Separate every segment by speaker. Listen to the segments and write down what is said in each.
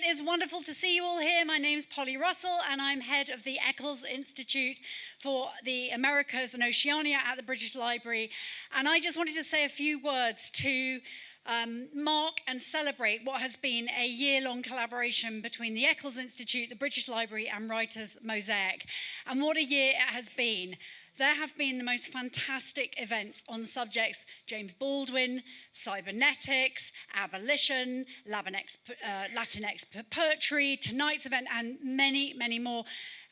Speaker 1: is wonderful to see you all here. My name's Polly Russell, and I'm head of the Eccles Institute for the Americas and Oceania at the British Library. And I just wanted to say a few words to mark and celebrate what has been a year-long collaboration between the Eccles Institute, the British Library, and WritersMosaic. And what a year it has been. There have been the most fantastic events on subjects James Baldwin, cybernetics, abolition, Latinx poetry, tonight's event, and many, many more.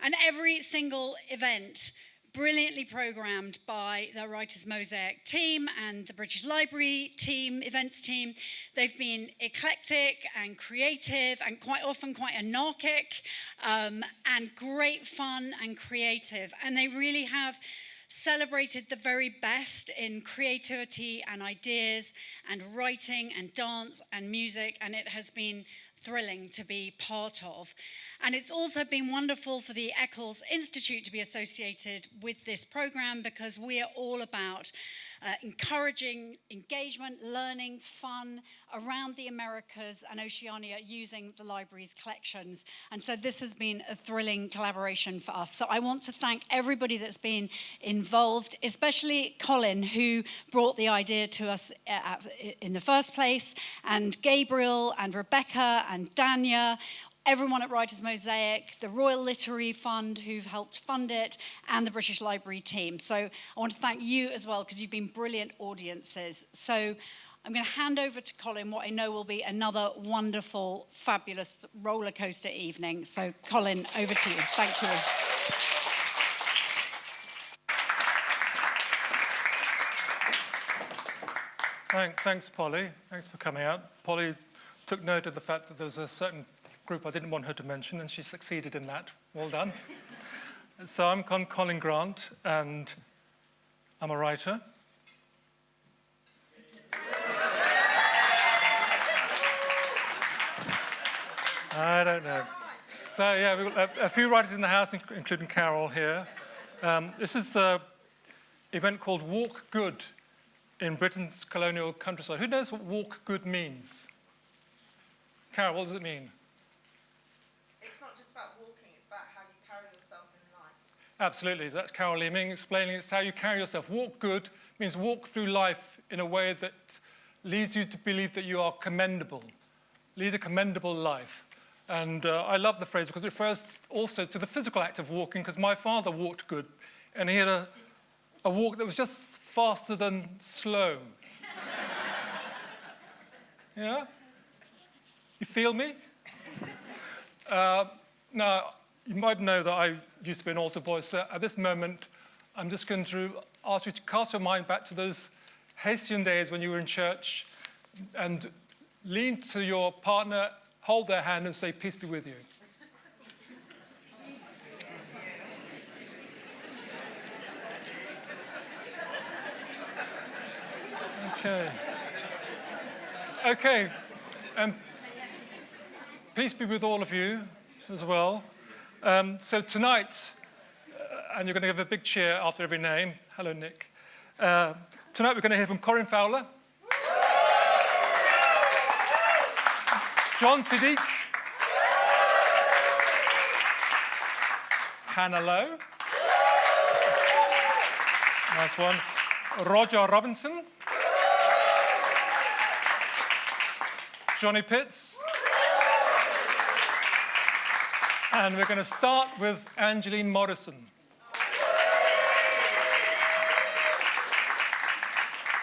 Speaker 1: And every single event brilliantly programmed by the WritersMosaic team and the British Library team, events team. They've been eclectic and creative and quite often quite anarchic and great fun and creative. And they really have celebrated the very best in creativity and ideas and writing and dance and music, and it has been thrilling to be part of. And it's also been wonderful for the Eccles Institute to be associated with this program, because we are all about encouraging engagement, learning, fun around the Americas and Oceania using the library's collections. And so this has been a thrilling collaboration for us. So I want to thank everybody that's been involved, especially Colin, who brought the idea to us in the first place, and Gabriel and Rebecca and Dania, everyone at WritersMosaic, the Royal Literary Fund who've helped fund it, and the British Library team. So I want to thank you as well, because you've been brilliant audiences. So I'm going to hand over to Colin what I know will be another wonderful, fabulous roller coaster evening. So Colin, over to you. Thank you.
Speaker 2: Thanks, Polly. Thanks for coming out. Polly took note of the fact that there was a certain group I didn't want her to mention, and she succeeded in that. Well done. So I'm Colin Grant, and I'm a writer. I don't know. So yeah, we've got a few writers in the house, including Carol here. This is an event called Walk Good in Britain's colonial countryside. Who knows what walk good means? Carol, what does it mean?
Speaker 3: It's not just about walking, it's about how you carry yourself in life.
Speaker 2: Absolutely, that's Carol Leeming explaining it's how you carry yourself. Walk good means walk through life in a way that leads you to believe that you are commendable. Lead a commendable life. And I love the phrase because it refers also to the physical act of walking, because my father walked good, and he had a walk that was just faster than slow. Yeah? You feel me? Now, you might know that I used to be an altar boy, so at this moment, I'm just going to ask you to cast your mind back to those halcyon days when you were in church and lean to your partner, hold their hand, and say, "Peace be with you." Okay. Peace be with all of you as well. So tonight, and you're going to give a big cheer after every name. Hello, Nick. Tonight we're going to hear from Corinne Fowler, John Siddique, Hannah Lowe, nice one, Roger Robinson, Jonny Pitts, and we're going to start with Angeline Morrison.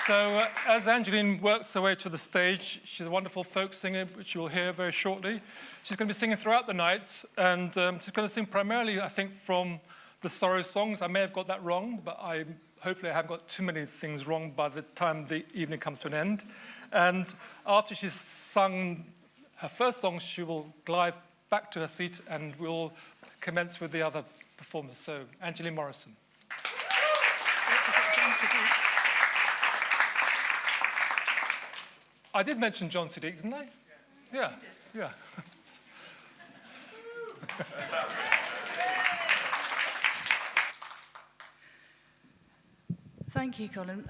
Speaker 2: So as Angeline works her way to the stage, she's a wonderful folk singer, which you'll hear very shortly. She's going to be singing throughout the night, and she's going to sing primarily, I think, from the sorrow songs. I may have got that wrong, but hopefully I haven't got too many things wrong by the time the evening comes to an end. And after she's sung her first song, she will glide back to her seat, and we'll commence with the other performers. So, Angeline Morrison. I did mention John Siddique, didn't I? Yeah.
Speaker 4: Thank you, Colin.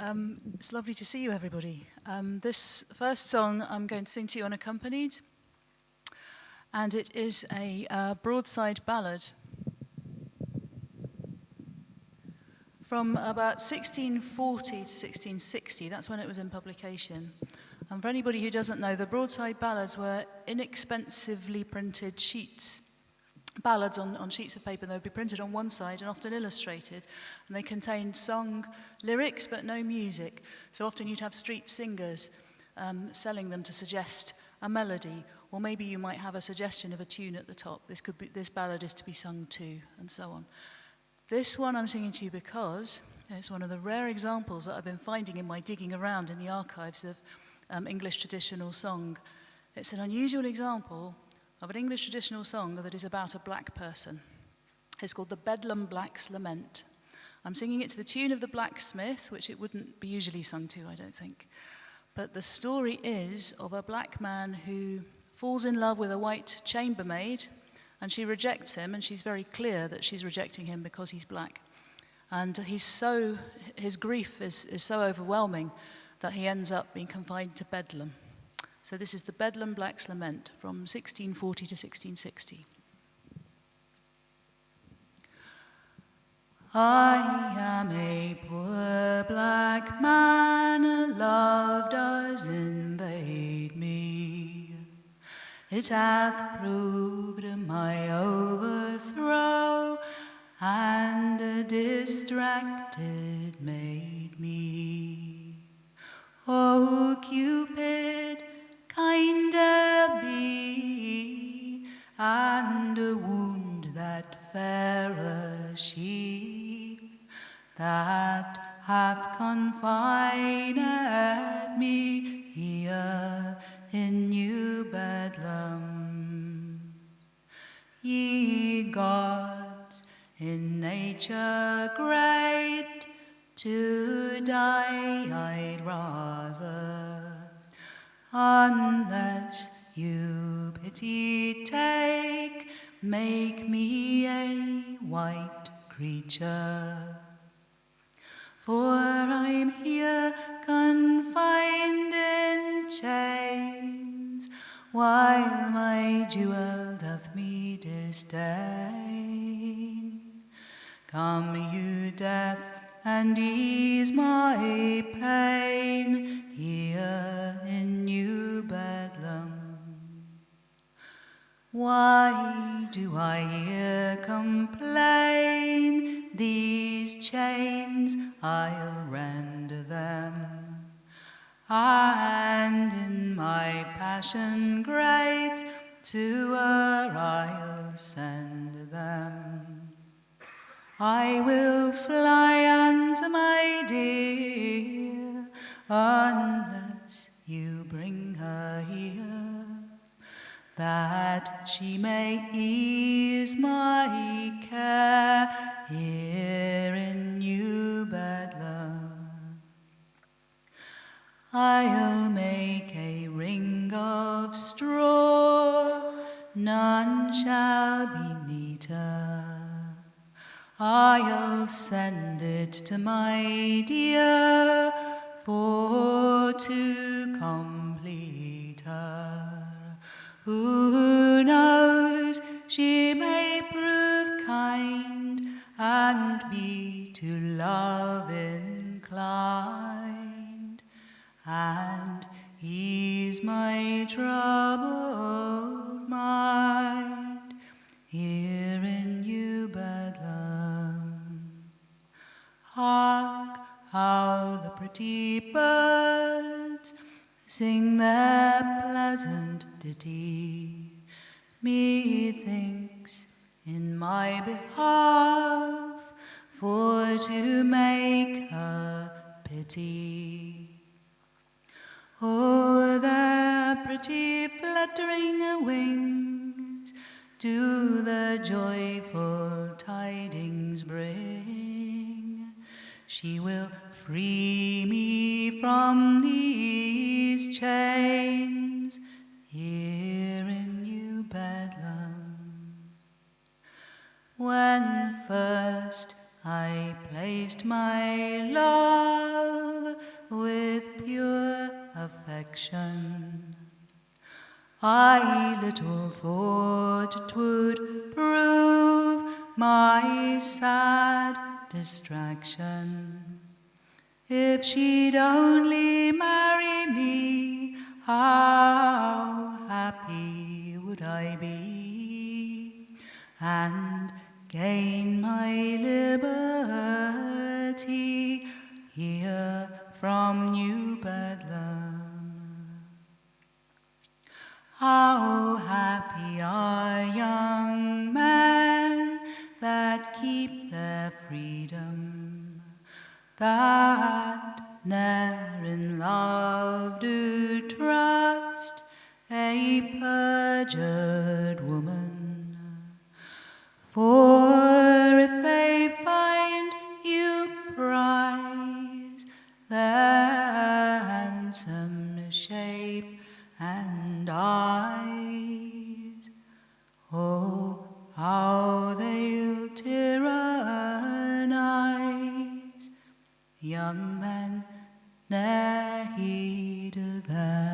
Speaker 4: It's lovely to see you, everybody. This first song I'm going to sing to you unaccompanied. and it is a broadside ballad from about 1640 to 1660. That's when it was in publication. And for anybody who doesn't know, the broadside ballads were inexpensively printed sheets, ballads on sheets of paper. They would be printed on one side and often illustrated, and they contained song lyrics but no music. So often you'd have street singers selling them to suggest a melody, or maybe you might have a suggestion of a tune at the top. This ballad is to be sung to, and so on. This one I'm singing to you because it's one of the rare examples that I've been finding in my digging around in the archives of English traditional song. It's an unusual example of an English traditional song that is about a black person. It's called the Bedlam Black's Lament. I'm singing it to the tune of the Blacksmith, which it wouldn't be usually sung to, I don't think. But the story is of a black man who falls in love with a white chambermaid, and she rejects him, and she's very clear that she's rejecting him because he's black. And his grief is so overwhelming that he ends up being confined to Bedlam. So this is the Bedlam Black's Lament from 1640 to 1660. I am a poor black man, love does invade me. It hath proved my overthrow, and distracted made me. O Cupid, kinder be, and wound that fairer she, that hath confined me here in New Bedlam. Ye gods, in nature great, to die I'd rather, unless you pity take, make me a white creature. For I'm here confined in chains, while my jewel doth me disdain. Come, you death, and ease my pain here in New Bedlam. Why do I here complain? These chains, I'll rend them, and in my passion great to her I'll send them. I will fly unto my dear, unless you bring her here, that she may ease my care here in New Bedlam. I'll make a ring of straw, none shall be neater. I'll send it to my dear for to complete her. Who knows, she may prove kind and be to love inclined, and ease my troubled mind here in New Bedlam. Hark how the pretty birds sing their pleasant ditty, methinks in my behalf, for to make her pity. Oh, their pretty fluttering wings do the joyful tidings bring. She will free me from these chains here in New Bedlam. When first I placed my love with pure affection I little thought it would prove my sad distraction. If she'd only marry me, how happy would I be, and gain my liberty here from New Bedlam. How happy are young men that keep their freedom, that ne'er in love do trust a perjured woman. For if they find you prize their handsome shape and eyes, oh, how they'll tyrannize. Young men ne'er heed them.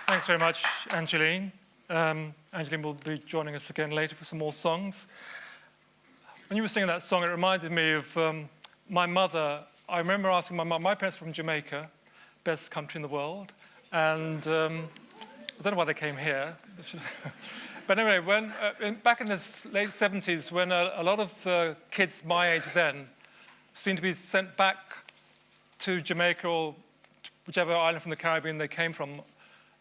Speaker 2: Thanks very much, Angeline. Angeline will be joining us again later for some more songs. When you were singing that song, it reminded me of my mother. I remember asking my mum, my parents are from Jamaica, best country in the world, and I don't know why they came here. But anyway, back in the late 70s, when a lot of kids my age then seemed to be sent back to Jamaica or whichever island from the Caribbean they came from,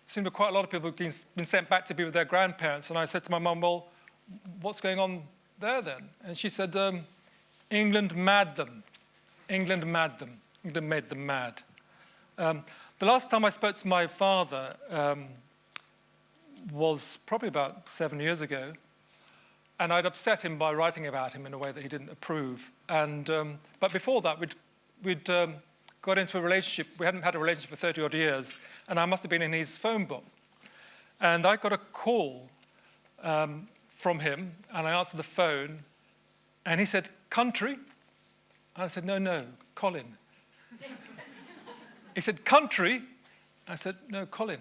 Speaker 2: it seemed that quite a lot of people had been sent back to be with their grandparents. And I said to my mum, well, what's going on there then? And she said, England mad them. England mad them. England made them mad. The last time I spoke to my father was probably about 7 years ago. And I'd upset him by writing about him in a way that he didn't approve. And but before that, we'd got into a relationship. We hadn't had a relationship for 30-odd years, and I must have been in his phone book. And I got a call from him, and I answered the phone, and he said, country? And I said, no, Colin. He said, country? I said, no, Colin.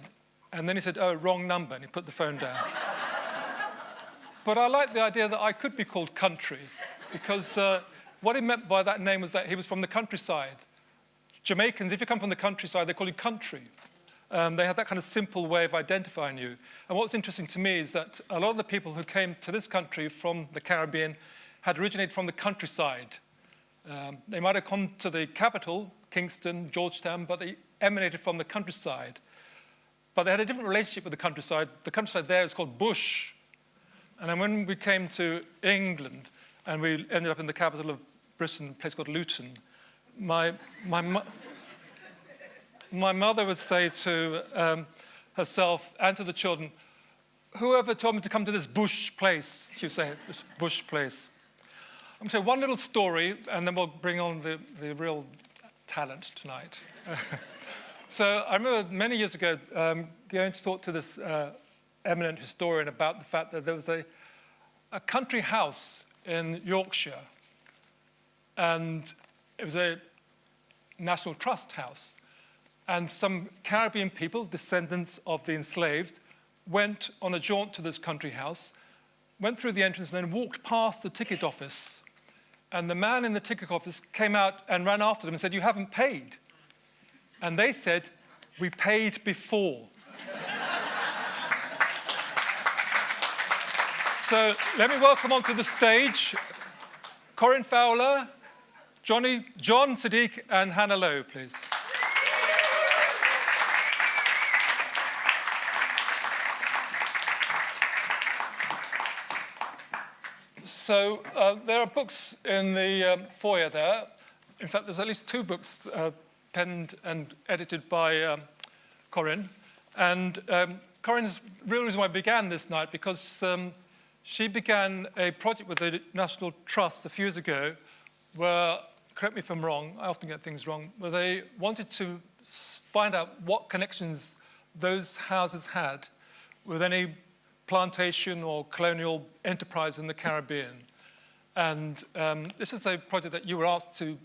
Speaker 2: And then he said, oh, wrong number, and he put the phone down. But I liked the idea that I could be called country, because what he meant by that name was that he was from the countryside. Jamaicans, if you come from the countryside, they call you country. They have that kind of simple way of identifying you. And what's interesting to me is that a lot of the people who came to this country from the Caribbean had originated from the countryside. They might have come to the capital, Kingston, Georgetown, but they emanated from the countryside. But they had a different relationship with the countryside. The countryside there is called bush. And then when we came to England, and we ended up in the capital of Britain, a place called Luton, my mother would say to herself and to the children, whoever told me to come to this bush place, she would say, this bush place. I'm going to say one little story, and then we'll bring on the real talent tonight. So I remember many years ago going to talk to this eminent historian about the fact that there was a country house in Yorkshire, and it was a National Trust house. And some Caribbean people, descendants of the enslaved, went on a jaunt to this country house, went through the entrance, and then walked past the ticket office. And the man in the ticket office came out and ran after them and said, you haven't paid. And they said, we paid before. So let me welcome onto the stage Corinne Fowler, John, Siddique, and Hannah Lowe, please. So there are books in the foyer there. In fact, there's at least 2 books penned and edited by Corinne. And Corinne's real reason why I began this night, because she began a project with the National Trust a few years ago where, correct me if I'm wrong, I often get things wrong, where they wanted to find out what connections those houses had with any plantation or colonial enterprise in the Caribbean. And this is a project that you were asked to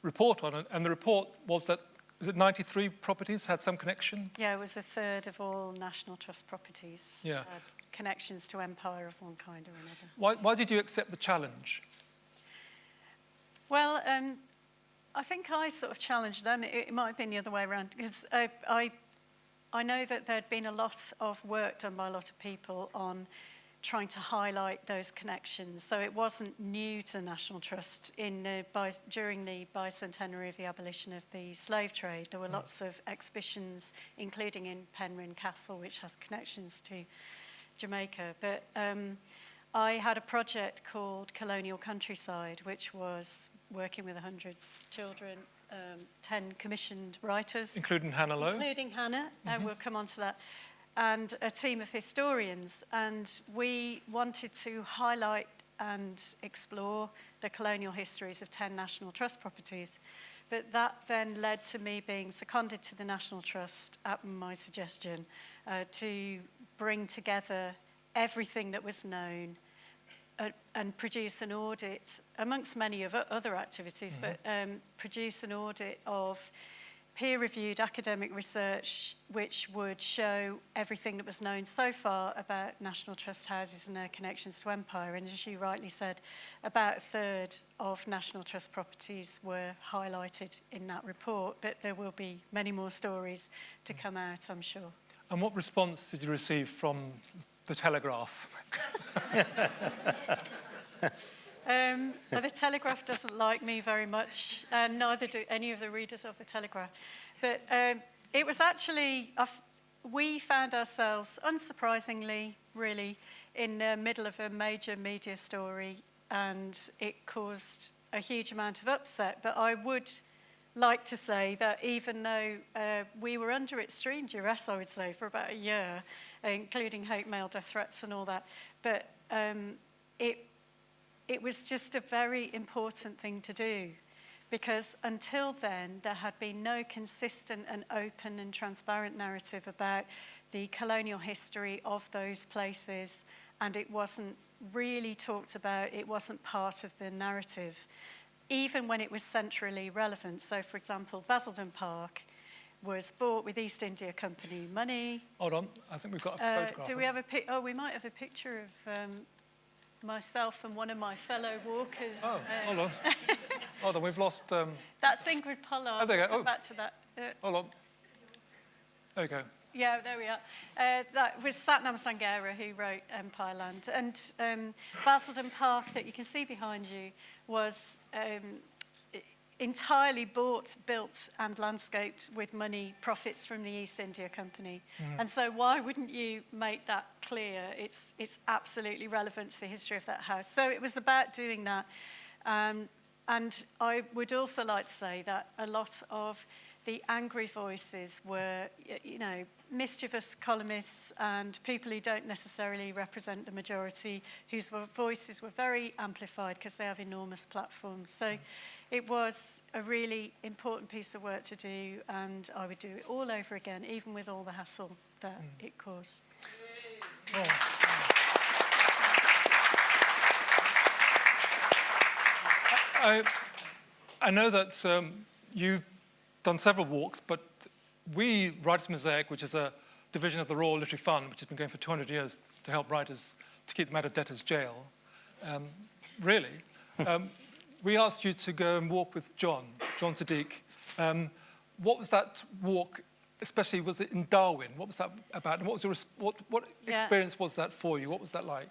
Speaker 2: report on, and the report was that, is it 93 properties had some connection?
Speaker 5: Yeah, it was a third of all National Trust properties had connections to empire of one kind or another.
Speaker 2: Why did you accept the challenge?
Speaker 5: Well, I think I sort of challenged them. It might have been the other way around, because I know that there'd been a lot of work done by a lot of people on trying to highlight those connections. So it wasn't new to the National Trust. During the bicentenary of the abolition of the slave trade, there were lots of exhibitions, including in Penrhyn Castle, which has connections to Jamaica. But I had a project called Colonial Countryside, which was working with 100 children, 10 commissioned writers.
Speaker 2: Including Hannah Lowe?
Speaker 5: Including Hannah, we'll come on to that. And a team of historians. And we wanted to highlight and explore the colonial histories of 10 National Trust properties. But that then led to me being seconded to the National Trust, at my suggestion, to bring together everything that was known and produce an audit, amongst many of other activities, but produce an audit of peer-reviewed academic research which would show everything that was known so far about National Trust houses and their connections to empire. And as you rightly said, about a third of National Trust properties were highlighted in that report, but there will be many more stories to come out, I'm sure.
Speaker 2: And what response did you receive from the Telegraph?
Speaker 5: The Telegraph doesn't like me very much, and neither do any of the readers of the Telegraph. But it was actually, we found ourselves, unsurprisingly, really, in the middle of a major media story, and it caused a huge amount of upset. But I would like to say that even though we were under extreme duress, I would say, for about a year, including hate mail, death threats and all that, but it was just a very important thing to do, because until then there had been no consistent and open and transparent narrative about the colonial history of those places, and it wasn't really talked about, it wasn't part of the narrative, even when it was centrally relevant. So, for example, Basildon Park was bought with East India Company money.
Speaker 2: Hold on, I think we've got a photograph.
Speaker 5: Do we have a we might have a picture of myself and one of my fellow walkers.
Speaker 2: Oh, hold on. Hold on, we've lost...
Speaker 5: That's Ingrid Pollard.
Speaker 2: Oh, there you go.
Speaker 5: Back to that.
Speaker 2: Hold on. There you go.
Speaker 5: Yeah, there we are. That was Satnam Sanghera who wrote Empireland. And Basildon Park, that you can see behind you, was entirely bought, built and landscaped with money, profits from the East India Company. And so why wouldn't you make that clear? It's absolutely relevant to the history of that house. So it was about doing that. And I would also like to say that a lot of the angry voices were, you know, mischievous columnists and people who don't necessarily represent the majority, whose voices were very amplified because they have enormous platforms. So it was a really important piece of work to do, and I would do it all over again, even with all the hassle that it caused.
Speaker 2: I know that you've done several walks, but we, WritersMosaic, which is a division of the Royal Literary Fund, which has been going for 200 years to help writers to keep them out of debtors' jail, we asked you to go and walk with John Siddique. What was that walk, especially was it in Darwin? What was that about? And what was your, what experience was that for you? What was that like?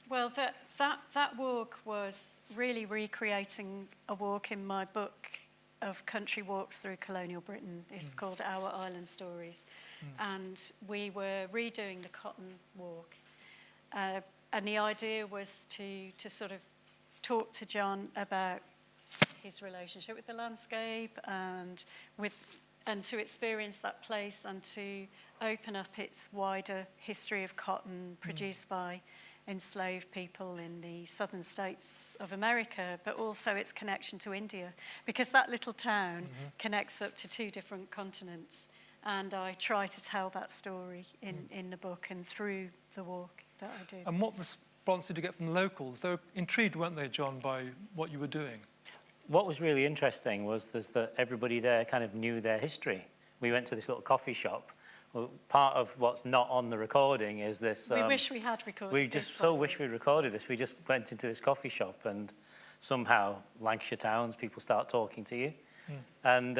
Speaker 5: Well, that walk was really recreating a walk in my book of country walks through colonial Britain. It's called Our Island Stories. And we were redoing the Cotton Walk. And the idea was to sort of talk to John about his relationship with the landscape and to experience that place and to open up its wider history of cotton produced by enslaved people in the southern states of America, but also its connection to India, because that little town connects up to two different continents. And I try to tell that story in the book and through the walk that I did.
Speaker 2: And what response did you get from the locals? They were intrigued, weren't they, John, by what you were doing?
Speaker 6: What was really interesting was that everybody there kind of knew their history. We went to this little coffee shop. Well, part of what's not on the recording is this...
Speaker 5: we wish we had recorded
Speaker 6: We just so wish we recorded this. We just went into this coffee shop and somehow Lancashire towns, people start talking to you. And...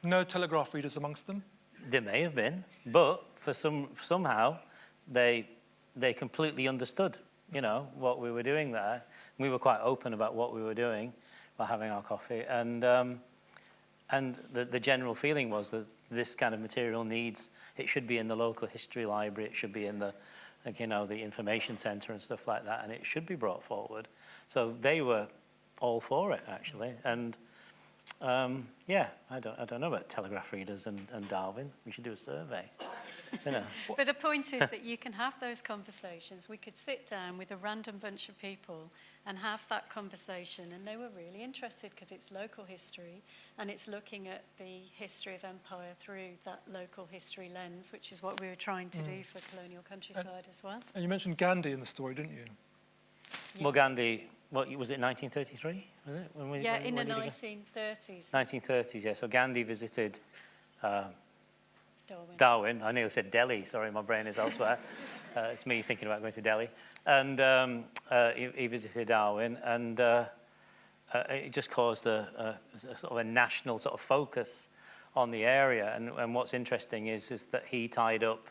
Speaker 2: no telegraph readers amongst them?
Speaker 6: There may have been, but for somehow they completely understood, you know, what we were doing there. We were quite open about what we were doing while having our coffee, and the general feeling was that this kind of material it should be in the local history library, it should be in the, like, you know, the information centre and stuff like that, and it should be brought forward. So they were all for it, actually, and. Yeah, I don't know about telegraph readers and Darwin. We should do a survey. You know.
Speaker 5: But the point is that you can have those conversations. We could sit down with a random bunch of people and have that conversation, and they were really interested because it's local history and it's looking at the history of empire through that local history lens, which is what we were trying to do for colonial countryside as well.
Speaker 2: And you mentioned Gandhi in the story, didn't you?
Speaker 5: Yeah.
Speaker 6: Well, Gandhi, what was it, 1933? Was it?
Speaker 5: In the 1930s.
Speaker 6: 1930s, yeah. So Gandhi visited
Speaker 5: Darwin.
Speaker 6: Darwin. I nearly said Delhi. Sorry, my brain is elsewhere. It's me thinking about going to Delhi. And he visited Darwin, and it just caused a sort of a national sort of focus on the area. And what's interesting is that he tied up,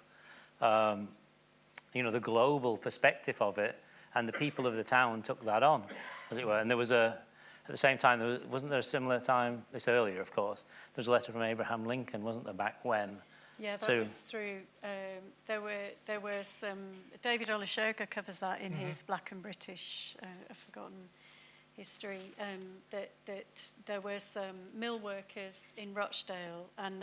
Speaker 6: you know, the global perspective of it, and the people of the town took that on, as it were. And there was at the same time, wasn't there a similar time, this earlier, of course, there was a letter from Abraham Lincoln, wasn't there, back when?
Speaker 5: Yeah, that was through, there were some, David Olusoga covers that in his Black and British, I've forgotten history, that there were some mill workers in Rochdale, and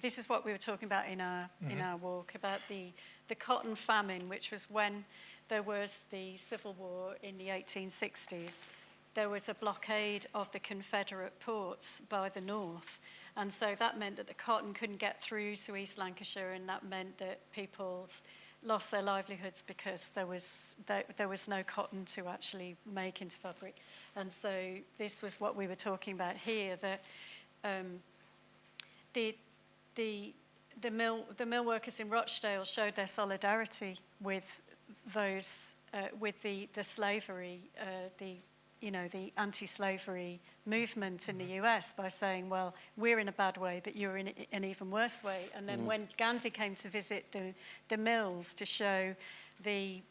Speaker 5: this is what we were talking about in our walk, about the cotton famine, which was when there was the Civil War in the 1860s. There was a blockade of the Confederate ports by the North. And so that meant that the cotton couldn't get through to East Lancashire, and that meant that people lost their livelihoods because there was no cotton to actually make into fabric. And so this was what we were talking about here, that the mill workers in Rochdale showed their solidarity with those with the slavery, the anti-slavery movement in the US by saying, well, we're in a bad way, but you're in an even worse way. And then when Gandhi came to visit the mills to show the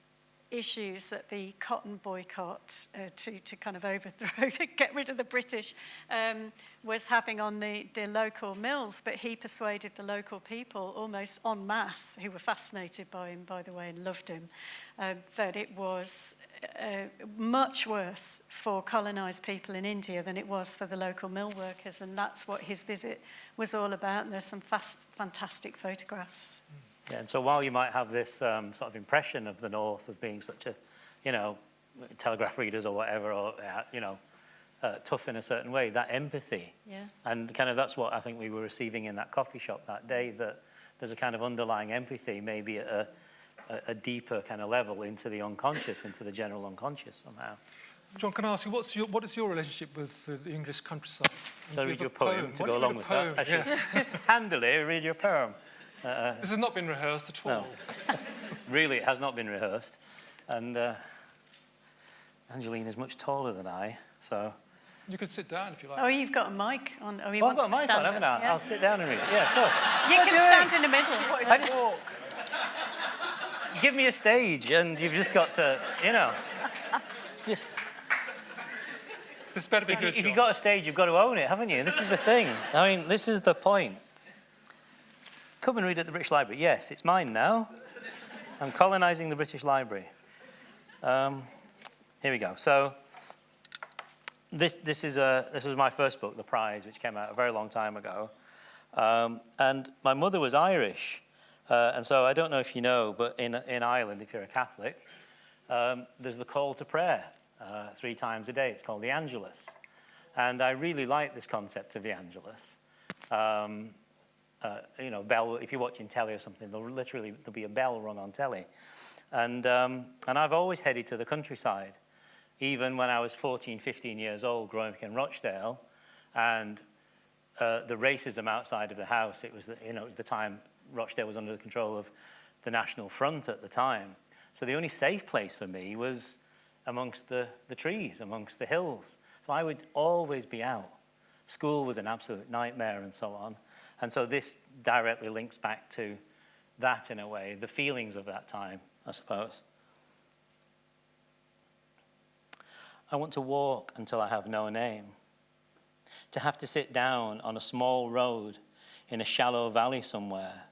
Speaker 5: issues that the cotton boycott to kind of overthrow, get rid of the British, was having on the local mills, but he persuaded the local people almost en masse, who were fascinated by him, by the way, and loved him, that it was much worse for colonised people in India than it was for the local mill workers, and that's what his visit was all about, and there's some fantastic photographs.
Speaker 6: Yeah, and so while you might have this sort of impression of the North of being such a, you know, telegraph readers or whatever, or, you know, tough in a certain way, that empathy.
Speaker 5: Yeah.
Speaker 6: And kind of that's what I think we were receiving in that coffee shop that day, that there's a kind of underlying empathy, maybe at a deeper kind of level into the unconscious, into the general unconscious somehow.
Speaker 2: John, can I ask you, what is your relationship with the English countryside?
Speaker 6: Shall I read you a poem to go along with that? I should just handily read you a poem.
Speaker 2: This has not been rehearsed at all.
Speaker 6: No. Really, it has not been rehearsed. And Angeline is much taller than I, so...
Speaker 2: You could sit down if you like.
Speaker 5: Oh, you've got a mic on. Oh, he
Speaker 6: I've
Speaker 5: wants
Speaker 6: got a
Speaker 5: to
Speaker 6: mic
Speaker 5: stand
Speaker 6: on, haven't
Speaker 5: up.
Speaker 6: I?
Speaker 5: Yeah.
Speaker 6: I'll sit down and read it. Yeah, of course.
Speaker 5: You can stand in the middle.
Speaker 6: I just give me a stage, and you've just got to, you know, just...
Speaker 2: This better be good,
Speaker 6: If you've got a stage, you've got to own it, haven't you? This is the thing. I mean, this is the point. Come and read at the British Library. Yes, it's mine now. I'm colonising the British Library. Here we go. So this was my first book, The Prize, which came out a very long time ago. And my mother was Irish. And so I don't know if you know, but in Ireland, if you're a Catholic, there's the call to prayer 3 times a day. It's called the Angelus. And I really like this concept of the Angelus. you know, bell. If you're watching telly or something, there'll be a bell rung on telly, and I've always headed to the countryside, even when I was 14, 15 years old, growing up in Rochdale, and the racism outside of the house. It was the time Rochdale was under the control of the National Front at the time. So the only safe place for me was amongst the trees, amongst the hills. So I would always be out. School was an absolute nightmare and so on. And so this directly links back to that in a way, the feelings of that time, I suppose. I want to walk until I have no name. To have to sit down on a small road in a shallow valley somewhere,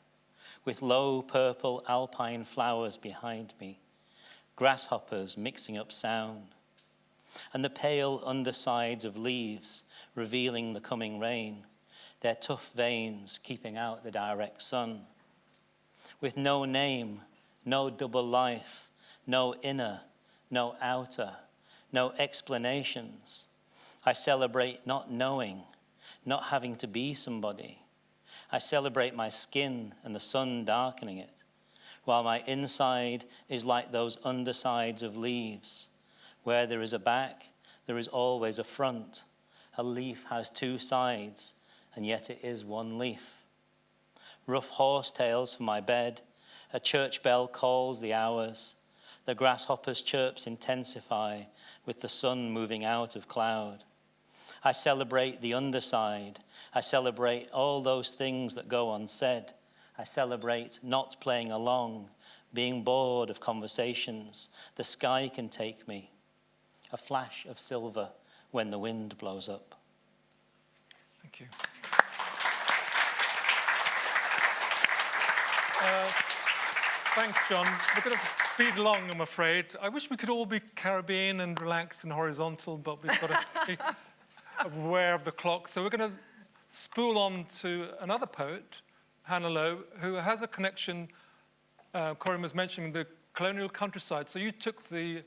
Speaker 6: with low purple alpine flowers behind me, grasshoppers mixing up sound, and the pale undersides of leaves revealing the coming rain, their tough veins keeping out the direct sun. With no name, no double life, no inner, no outer, no explanations, I celebrate not knowing, not having to be somebody. I celebrate my skin and the sun darkening it, while my inside is like those undersides of leaves. Where there is a back, there is always a front. A leaf has two sides, and yet it is one leaf. Rough horsetails for my bed, a church bell calls the hours. The grasshopper's chirps intensify with the sun moving out of cloud. I celebrate the underside. I celebrate all those things that go unsaid. I celebrate not playing along, being bored of conversations. The sky can take me. A flash of silver when the wind blows up.
Speaker 2: Thank you. Thanks, John. We're going to speed along, I'm afraid. I wish we could all be Caribbean and relaxed and horizontal, but we've got to be aware of the clock. So we're going to spool on to another poet, Hannah Lowe, who has a connection. Corinne was mentioning the colonial countryside. So you took the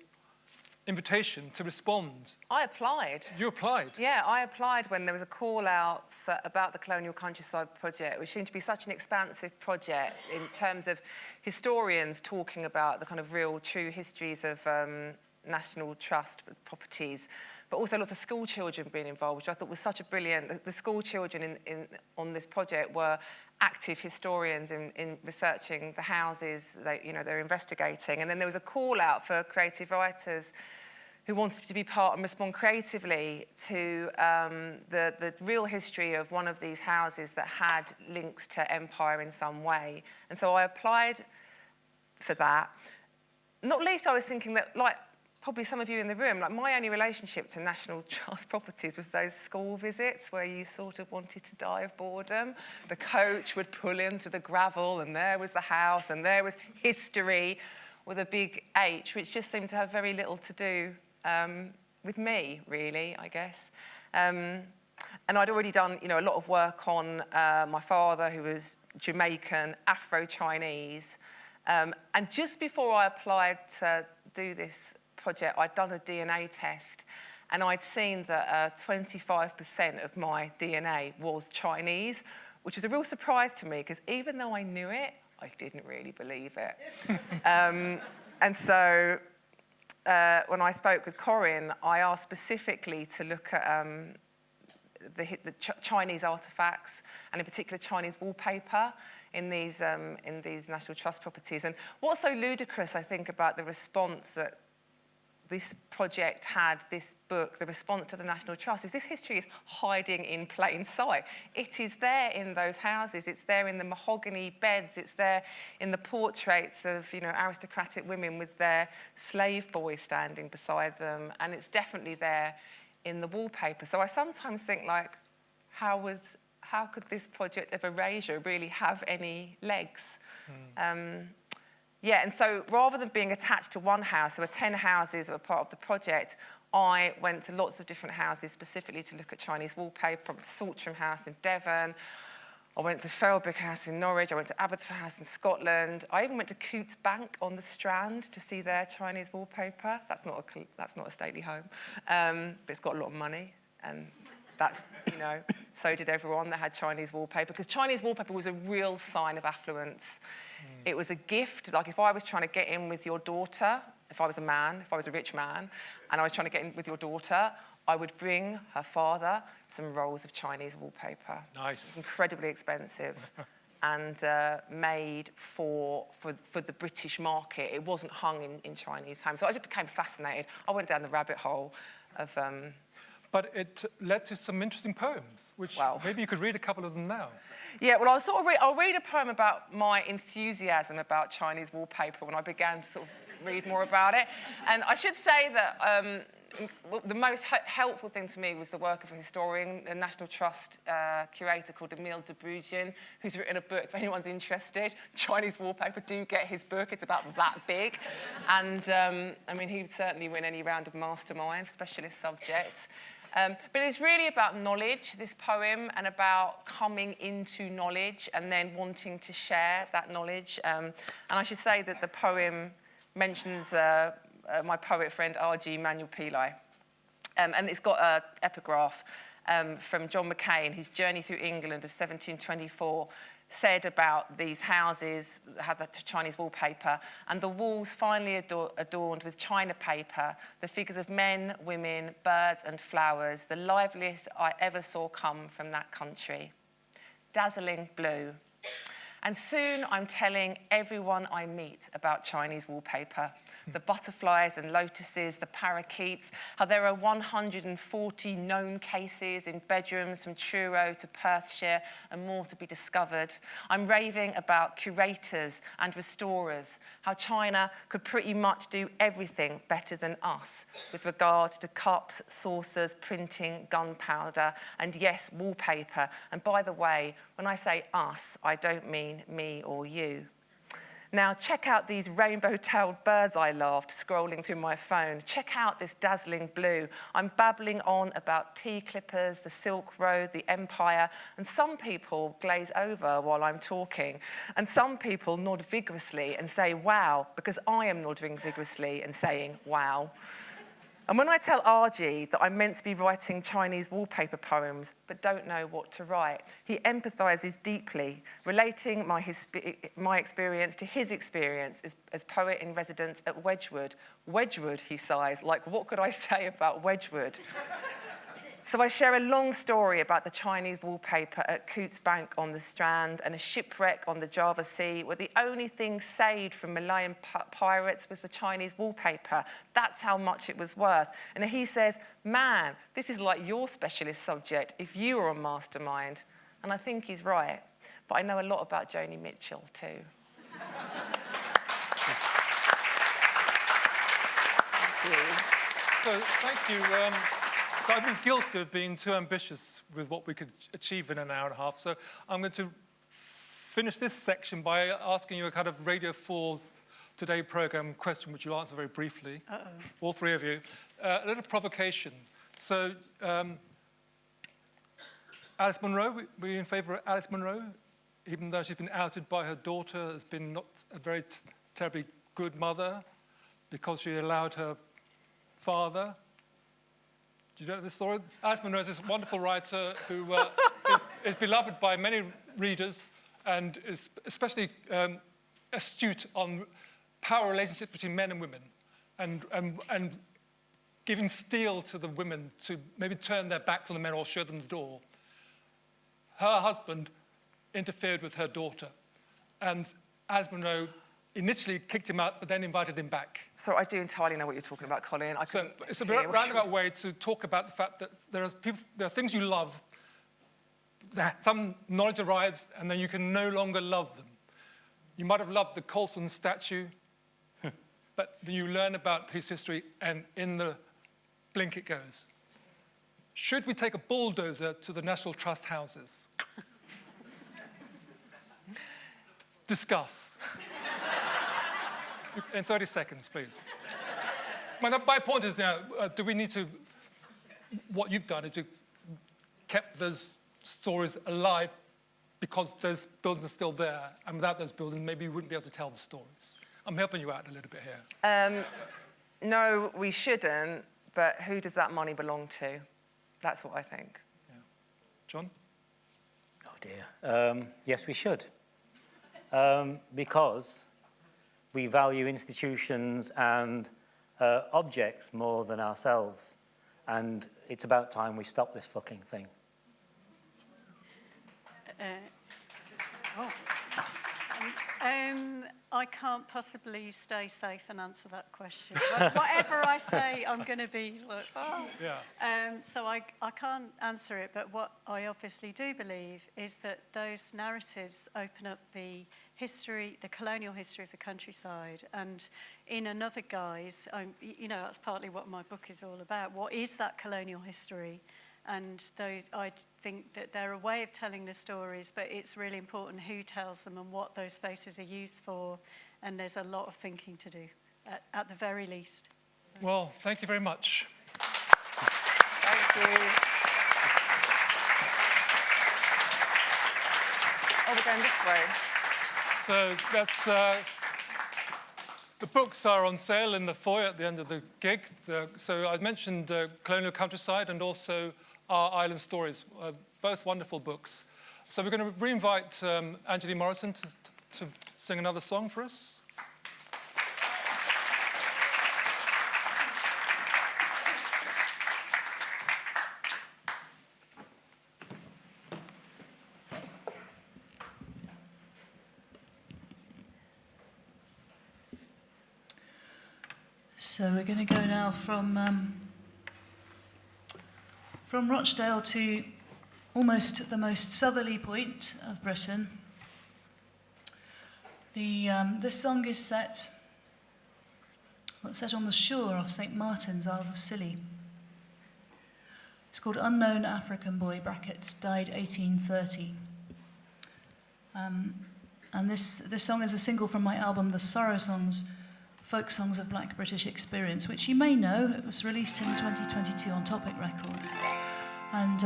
Speaker 2: invitation to respond.
Speaker 7: I applied.
Speaker 2: You applied?
Speaker 7: Yeah, I applied when there was a call out about the Colonial Countryside Project, which seemed to be such an expansive project in terms of historians talking about the kind of real, true histories of National Trust properties, but also lots of school children being involved, which I thought was such a brilliant... The school children on this project were active historians in researching the houses they're investigating. And then there was a call out for creative writers who wanted to be part and respond creatively to the real history of one of these houses that had links to empire in some way. And so I applied for that. Not least, I was thinking that, like probably some of you in the room, like my only relationship to National Trust properties was those school visits where you sort of wanted to die of boredom. The coach would pull him to the gravel and there was the house and there was history with a big H, which just seemed to have very little to do with me, really, I guess. And I'd already done, a lot of work on my father, who was Jamaican, Afro-Chinese. And just before I applied to do this project, I'd done a DNA test, and I'd seen that 25% of my DNA was Chinese, which was a real surprise to me, because even though I knew it, I didn't really believe it. And so when I spoke with Corinne, I asked specifically to look at the Chinese artefacts, and in particular Chinese wallpaper in these National Trust properties. And what's so ludicrous, I think, about the response that this project had, this book, the response to the National Trust, is this history is hiding in plain sight. It is there in those houses. It's there in the mahogany beds. It's there in the portraits of, aristocratic women with their slave boys standing beside them. And it's definitely there in the wallpaper. So I sometimes think, like, how could this project of erasure really have any legs? Yeah, and so rather than being attached to one house, there were 10 houses that were part of the project. I went to lots of different houses specifically to look at Chinese wallpaper. Saltram House in Devon. I went to Ferrelbrook House in Norwich. I went to Abbotsford House in Scotland. I even went to Cootes Bank on the Strand to see their Chinese wallpaper. That's not a stately home, but it's got a lot of money and That's, you know, so did everyone that had Chinese wallpaper, because Chinese wallpaper was a real sign of affluence. It was a gift. Like if I was trying to get in with your daughter, if I was a man, if I was a rich man, and I was trying to get in with your daughter, I would bring her father some rolls of Chinese wallpaper.
Speaker 2: Nice.
Speaker 7: Incredibly expensive. And made for the British market. It wasn't hung in Chinese homes. So I just became fascinated. I went down the rabbit hole of...
Speaker 2: But it led to some interesting poems, which maybe you could read a couple of them now.
Speaker 7: Yeah, well, I'll read a poem about my enthusiasm about Chinese wallpaper when I began to sort of read more about it. And I should say that the most helpful thing to me was the work of a historian, a National Trust curator called Emile de Bruijn, who's written a book, if anyone's interested, Chinese Wallpaper, do get his book, it's about that big. And, I mean, he'd certainly win any round of Mastermind, specialist subject. But it's really about knowledge, this poem, and about coming into knowledge and then wanting to share that knowledge. And I should say that the poem mentions my poet friend R.G. Manuel Pillai. And it's got an epigraph from John McCain, his journey through England of 1724, said about these houses that had the Chinese wallpaper, and the walls finally adorned with China paper, the figures of men, women, birds and flowers, the liveliest I ever saw come from that country. Dazzling blue. And soon I'm telling everyone I meet about Chinese wallpaper. The butterflies and lotuses, the parakeets, how there are 140 known cases in bedrooms from Truro to Perthshire and more to be discovered. I'm raving about curators and restorers, how China could pretty much do everything better than us with regard to cups, saucers, printing, gunpowder, and yes, wallpaper. And by the way, when I say us, I don't mean me or you. Now, check out these rainbow-tailed birds, I laughed, scrolling through my phone. Check out this dazzling blue. I'm babbling on about tea clippers, the Silk Road, the Empire, and some people glaze over while I'm talking, and some people nod vigorously and say, wow, because I am nodding vigorously and saying, wow. And when I tell RG that I'm meant to be writing Chinese wallpaper poems but don't know what to write, he empathises deeply, relating my experience to his experience as poet in residence at Wedgwood. Wedgwood, he sighs, like what could I say about Wedgwood? So I share a long story about the Chinese wallpaper at Cootes Bank on the Strand and a shipwreck on the Java Sea where the only thing saved from Malayan pirates was the Chinese wallpaper. That's how much it was worth. And he says, man, this is like your specialist subject if you were a mastermind. And I think he's right. But I know a lot about Joni Mitchell too.
Speaker 3: Thank you.
Speaker 2: So, thank you. So I've been guilty of being too ambitious with what we could achieve in an hour and a half. So I'm going to finish this section by asking you a kind of Radio 4 Today programme question, which you'll answer very briefly. All three of you. A little provocation. So Alice Munro, were you in favour of Alice Munro? Even though she's been outed by her daughter, has been not a very terribly good mother because she allowed her father. Do you know this story? Alice Munro is this wonderful writer who is beloved by many readers and is especially astute on power relationships between men and women and giving steel to the women to maybe turn their backs on the men or show them the door. Her husband interfered with her daughter, and Alice Munro initially kicked him out, but then invited him back.
Speaker 7: So I do entirely know what you're talking about, Colin.
Speaker 2: It's a roundabout way to talk about the fact that there are things you love, that some knowledge arrives, and then you can no longer love them. You might have loved the Colson statue, but you learn about his history, and in the blink it goes. Should we take a bulldozer to the National Trust houses? Discuss. In 30 seconds, please. My point is now, do we need to... What you've done is to kept those stories alive because those buildings are still there, and without those buildings, maybe you wouldn't be able to tell the stories. I'm helping you out a little bit here.
Speaker 7: No, we shouldn't, but who does that money belong to? That's what I think.
Speaker 2: Yeah. John?
Speaker 6: Oh dear. Yes, we should. Because we value institutions and objects more than ourselves. And it's about time we stop this fucking thing.
Speaker 5: I can't possibly stay safe and answer that question. Whatever I say, I'm going to be like, oh.
Speaker 2: Yeah.
Speaker 5: So I can't answer it, but what I obviously do believe is that those narratives open up the history, the colonial history of the countryside, and in another guise, you know, that's partly what my book is all about. What is that colonial history? And I think that they're a way of telling the stories, but it's really important who tells them and what those spaces are used for, and there's a lot of thinking to do, at the very least.
Speaker 2: Well, thank you very much.
Speaker 7: Thank you. Oh, we're going this way.
Speaker 2: So that's... the books are on sale in the foyer at the end of the gig. So I mentioned Colonial Countryside and also Our Island Stories, both wonderful books. So we're going to re-invite Angeline Morrison to sing another song for us.
Speaker 4: So we're going to go now from Rochdale to almost the most southerly point of Britain. This song is set on the shore off St. Martin's, Isles of Scilly. It's called Unknown African Boy, brackets, died 1830. And this song is a single from my album, The Sorrow Songs, Folk Songs of Black British Experience, which you may know. It was released in 2022 on Topic Records. And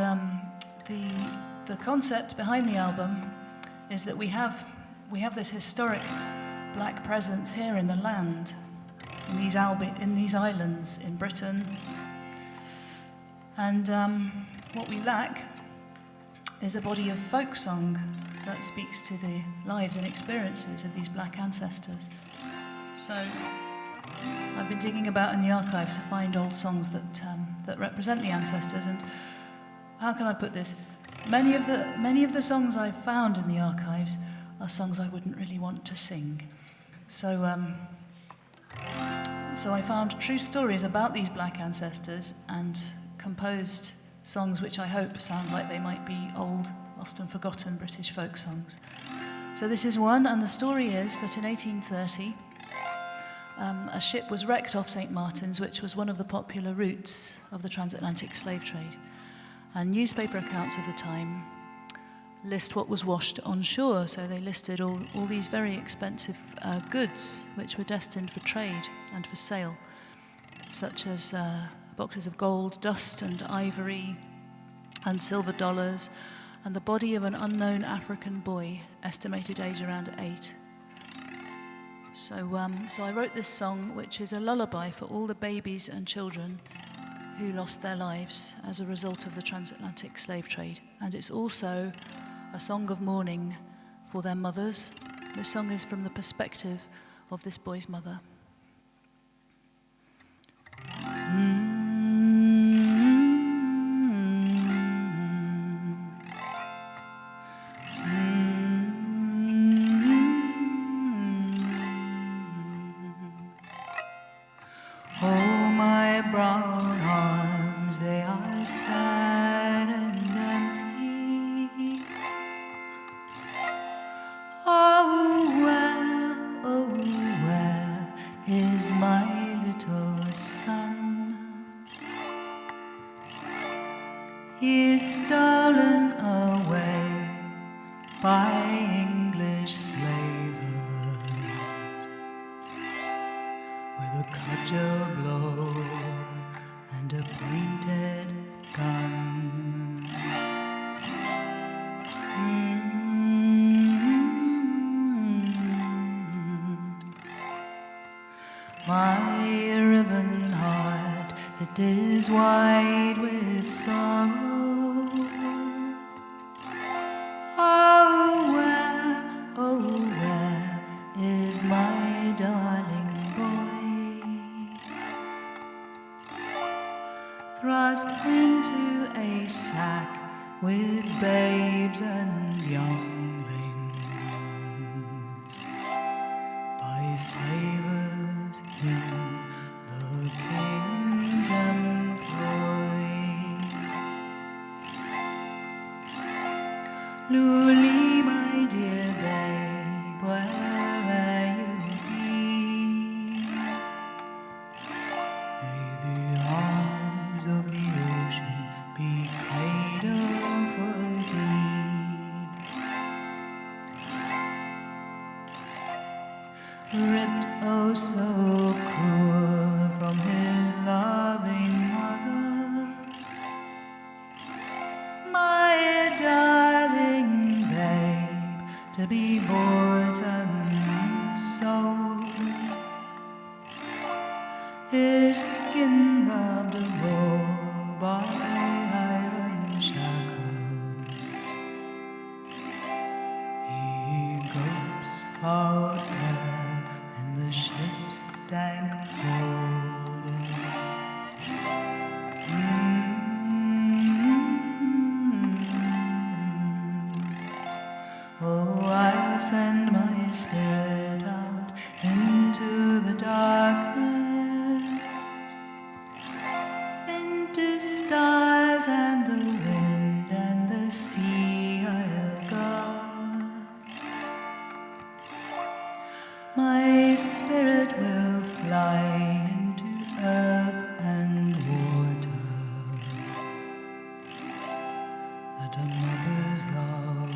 Speaker 4: the concept behind the album is that we have this historic black presence here in the land, in these islands in Britain. And what we lack is a body of folk song that speaks to the lives and experiences of these black ancestors. So I've been digging about in the archives to find old songs that represent the ancestors, and how can I put this? Many of the songs I've found in the archives are songs I wouldn't really want to sing. So I found true stories about these black ancestors and composed songs which I hope sound like they might be old, lost and forgotten British folk songs. So this is one, and the story is that in 1830, a ship was wrecked off St. Martin's, which was one of the popular routes of the transatlantic slave trade. And newspaper accounts of the time list what was washed on shore. So they listed all these very expensive goods which were destined for trade and for sale, such as boxes of gold, dust and ivory and silver dollars, and the body of an unknown African boy, estimated age around 8. So I wrote this song, which is a lullaby for all the babies and children who lost their lives as a result of the transatlantic slave trade. And it's also a song of mourning for their mothers. This song is from the perspective of this boy's mother. my darling boy, thrust into a sack with babes and younglings by sailors in the king's employ. Luli, my dear babe, where'er you be, may the arms of the ocean be cradle for thee. Ripped oh so cruel from his loving mother, my darling babe, to be bought and sold, his skin rubbed raw by iron shackles, he gulps foul air in the ship's dank hold. Oh, I'll send my spirit out into the darkness, into stars and the wind and the sea I'll go. My spirit will fly into earth and water, that a mother's love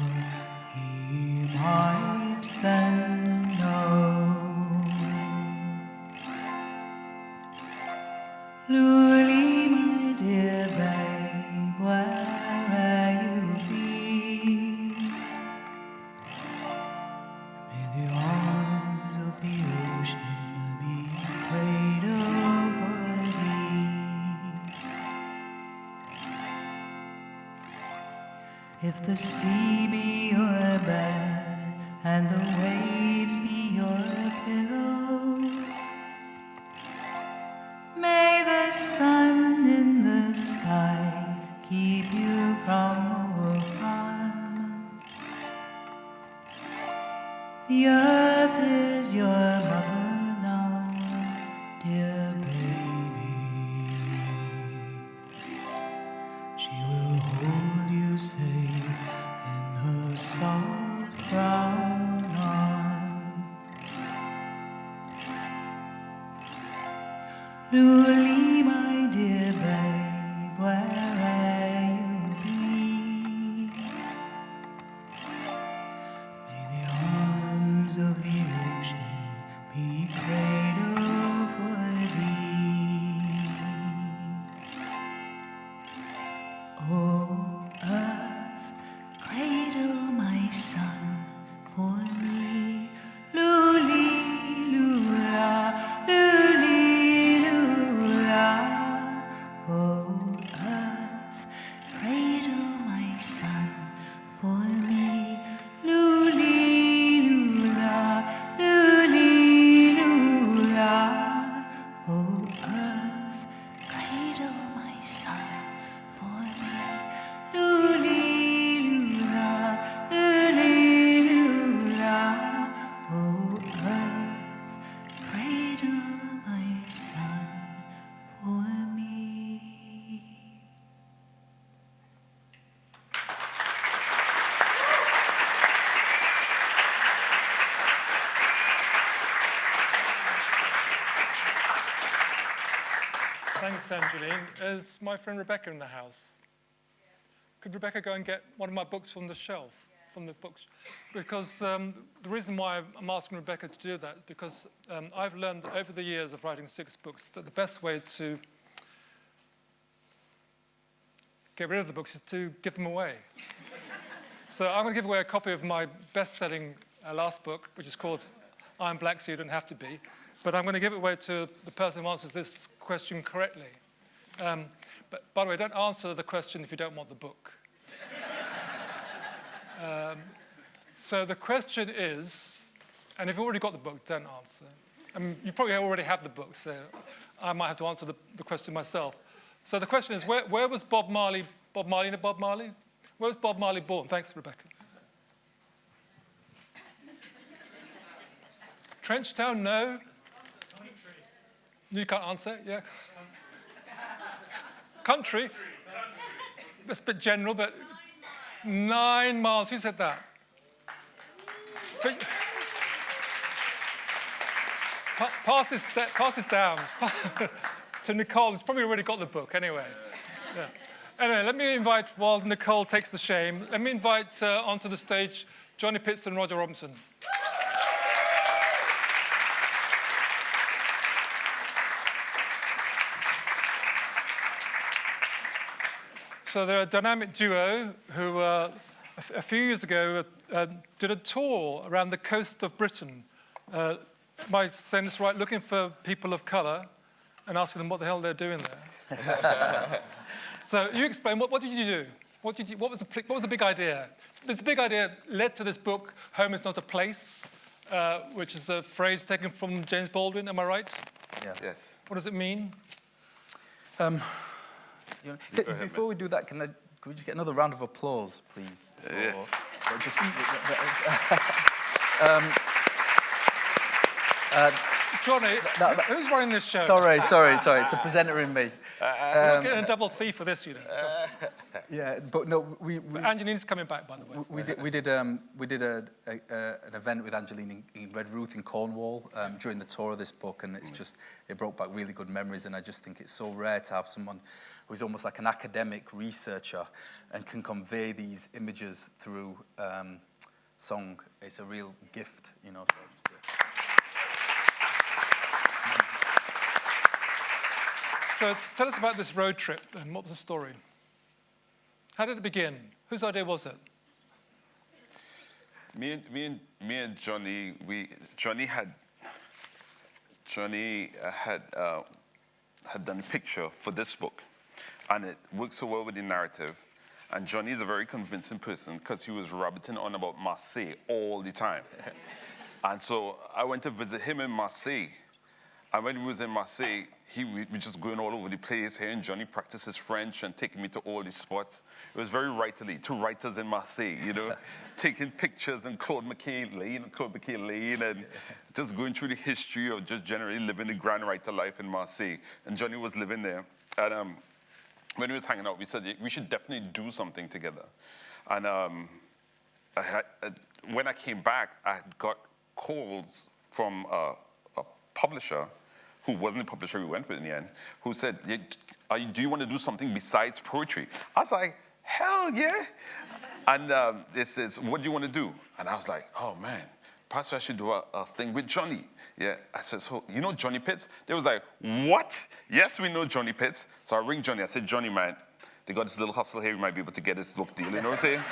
Speaker 4: he might then know. Luli, my dear babe, where'er you be, may the arms of the ocean be cradle for thee. If the sea be your bed and the waves be your pillow, may the sun in the sky keep you from all harm. The earth is your mother now, dear baby. She will hold you safe in her soft brown arms. Luli, my dear babe, where'er you be, may the arms of the ocean be cradle for thee. Oh, earth, cradle my son for me. Luli, lula, luli, lula. Oh, earth, cradle my son for me. Luli, lula, luli, lula. Oh, earth, cradle my son for me. Luli, lula, luli, lula. Oh, earth, cradle my son for me.
Speaker 2: Thanks, Angeline. Is my friend Rebecca in the house? Could Rebecca go and get one of my books from the shelf, from the books? Because the reason why I'm asking Rebecca to do that is because I've learned over the years of writing 6 books that the best way to get rid of the books is to give them away. So I'm going to give away a copy of my best-selling last book, which is called I'm Black, So You Don't Have to Be. But I'm going to give it away to the person who answers this question correctly. But by the way, don't answer the question if you don't want the book. So the question is, And if you've already got the book, don't answer. I mean, you probably already have the book, so I might have to answer the question myself. So the question is, where was Bob Marley? Bob Marley, you know Bob Marley? Where was Bob Marley born? Thanks, Rebecca. Trenchtown, no. You can't answer, yeah. Country. That's a bit general, but 9 miles. Who said that? Pass it down to Nicole. She's probably already got the book anyway. Yeah. Anyway, let me invite, while Nicole takes the shame, let me invite onto the stage Jonny Pitts and Roger Robinson. So they're a dynamic duo who, a few years ago, did a tour around the coast of Britain. Am I saying this right? Looking for people of colour and asking them what the hell they're doing there. So you explain, what did you do? What was the big idea? This big idea led to this book, Home is Not a Place, which is a phrase taken from James Baldwin, am I right?
Speaker 8: Yeah.
Speaker 9: Yes.
Speaker 2: What does it mean?
Speaker 8: Before we do that, could we just get another round of applause, please?
Speaker 9: Yes.
Speaker 2: Jonny, who's running this show?
Speaker 8: Sorry, it's the presenter in me.
Speaker 2: We're getting a double fee for this, you know.
Speaker 8: Yeah, but no,
Speaker 2: But Angeline's coming back, by the way.
Speaker 8: we did an event with Angeline in Redruth in Cornwall during the tour of this book, and it brought back really good memories. And I just think it's so rare to have someone who's almost like an academic researcher and can convey these images through song. It's a real gift, you know.
Speaker 2: So tell us about this road trip then. What was the story? How did it begin? Whose idea was it?
Speaker 9: Me and Jonny, Jonny had done a picture for this book, and it worked so well with the narrative. And Jonny is a very convincing person because he was rabbiting on about Marseille all the time. And so I went to visit him in Marseille. And when he was in Marseille, we were just going all over the place. Here and Jonny practices French and taking me to all these spots. It was very writerly, 2 writers in Marseille, you know, taking pictures and Claude McKay Lane, and just going through the history of just generally living the grand writer life in Marseille. And Jonny was living there. And when we was hanging out, we said, we should definitely do something together. And when I came back, I had got calls from a publisher who wasn't the publisher we went with in the end, who said, do you want to do something besides poetry? I was like, hell yeah. And they says, what do you want to do? And I was like, oh man, perhaps I should do a thing with Jonny. Yeah, I said, so you know Jonny Pitts? They was like, what? Yes, we know Jonny Pitts. So I ring Jonny, I said, Jonny, man, they got this little hustle here, we might be able to get this book deal, you know what I'm saying?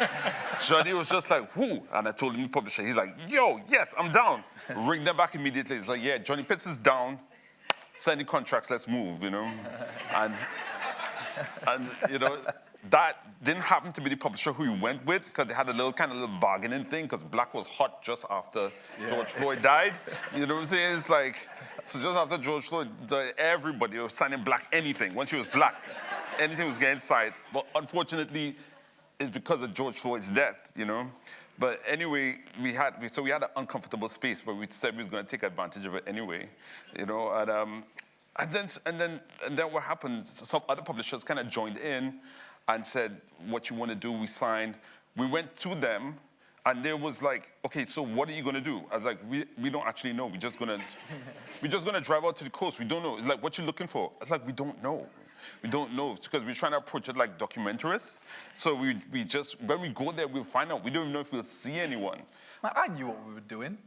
Speaker 9: Jonny was just like, who? And I told him the publisher, he's like, yo, yes, I'm down. Ring them back immediately. He's like, yeah, Jonny Pitts is down. Sign the contracts, let's move, you know? And you know, that didn't happen to be the publisher who we went with, because they had a little bargaining thing, because Black was hot just after George Floyd died. You know what I'm saying? It's like, so just after George Floyd died, everybody was signing Black anything. Once she was Black, anything was getting signed. But unfortunately, it's because of George Floyd's death, you know? But anyway, we had an uncomfortable space, but we said we was going to take advantage of it anyway, you know. And then what happened? Some other publishers kind of joined in and said, "What you want to do?" We signed. We went to them, and there was like, "Okay, so what are you going to do?" I was like, "We don't actually know. We're just gonna drive out to the coast. We don't know. It's like, what you looking for?" I was like, "We don't know." We don't know, because we're trying to approach it like documentarists. So we just, when we go there, we'll find out. We don't even know if we'll see anyone.
Speaker 8: I knew what we were doing.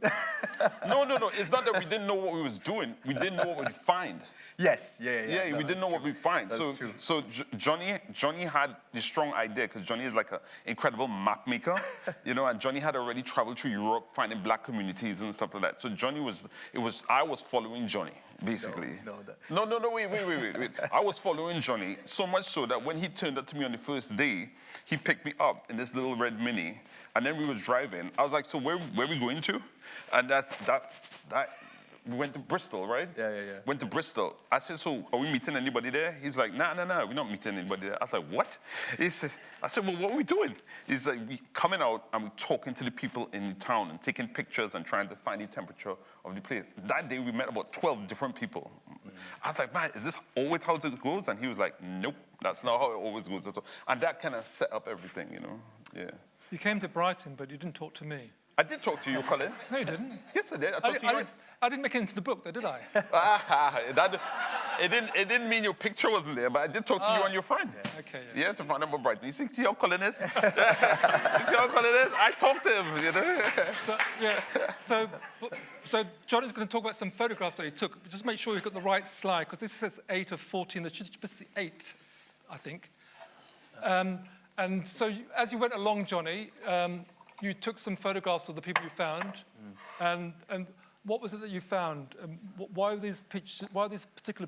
Speaker 9: No. It's not that we didn't know what we was doing. We didn't know what we'd find.
Speaker 8: Yes, yeah.
Speaker 9: No, we didn't know what we'd find.
Speaker 8: That's true.
Speaker 9: So Jonny had the strong idea, because Jonny is like an incredible map maker, you know, and Jonny had already traveled through Europe finding Black communities and stuff like that. So I was following Jonny, basically. No, wait. I was following following Jonny, so much so that when he turned up to me on the first day, he picked me up in this little red Mini, and then we was driving. I was like, so where we going to? And we went to Bristol, right?
Speaker 8: Yeah.
Speaker 9: Went to Bristol. I said, so are we meeting anybody there? He's like, nah, we're not meeting anybody there. I was like, what? I said, well, what are we doing? He's like, we coming out and we're talking to the people in town and taking pictures and trying to find the temperature of the place. That day, we met about 12 different people. I was like, man, is this always how it goes? And he was like, nope, that's not how it always goes at all. And that kind of set up everything, you know? Yeah.
Speaker 2: You came to Brighton, but you didn't talk to me.
Speaker 9: I did talk to you, Colin.
Speaker 2: No, you didn't.
Speaker 9: Yes, I did. I talked to you.
Speaker 2: I didn't make it into the book, though, did I?
Speaker 9: It didn't mean your picture wasn't there, but I did talk to you and your friend.
Speaker 2: Yeah. Okay.
Speaker 9: Yeah, to find out about Brighton. You see how Colin is? You see how Colin is? I talked to him, you know?
Speaker 2: So Jonny's going to talk about some photographs that he took. Just make sure you've got the right slide, because this says 8 of 14. There should just be 8, I think. And so as you went along, Jonny, you took some photographs of the people you found, and what was it that you found? Why are these pictures? Why are these particular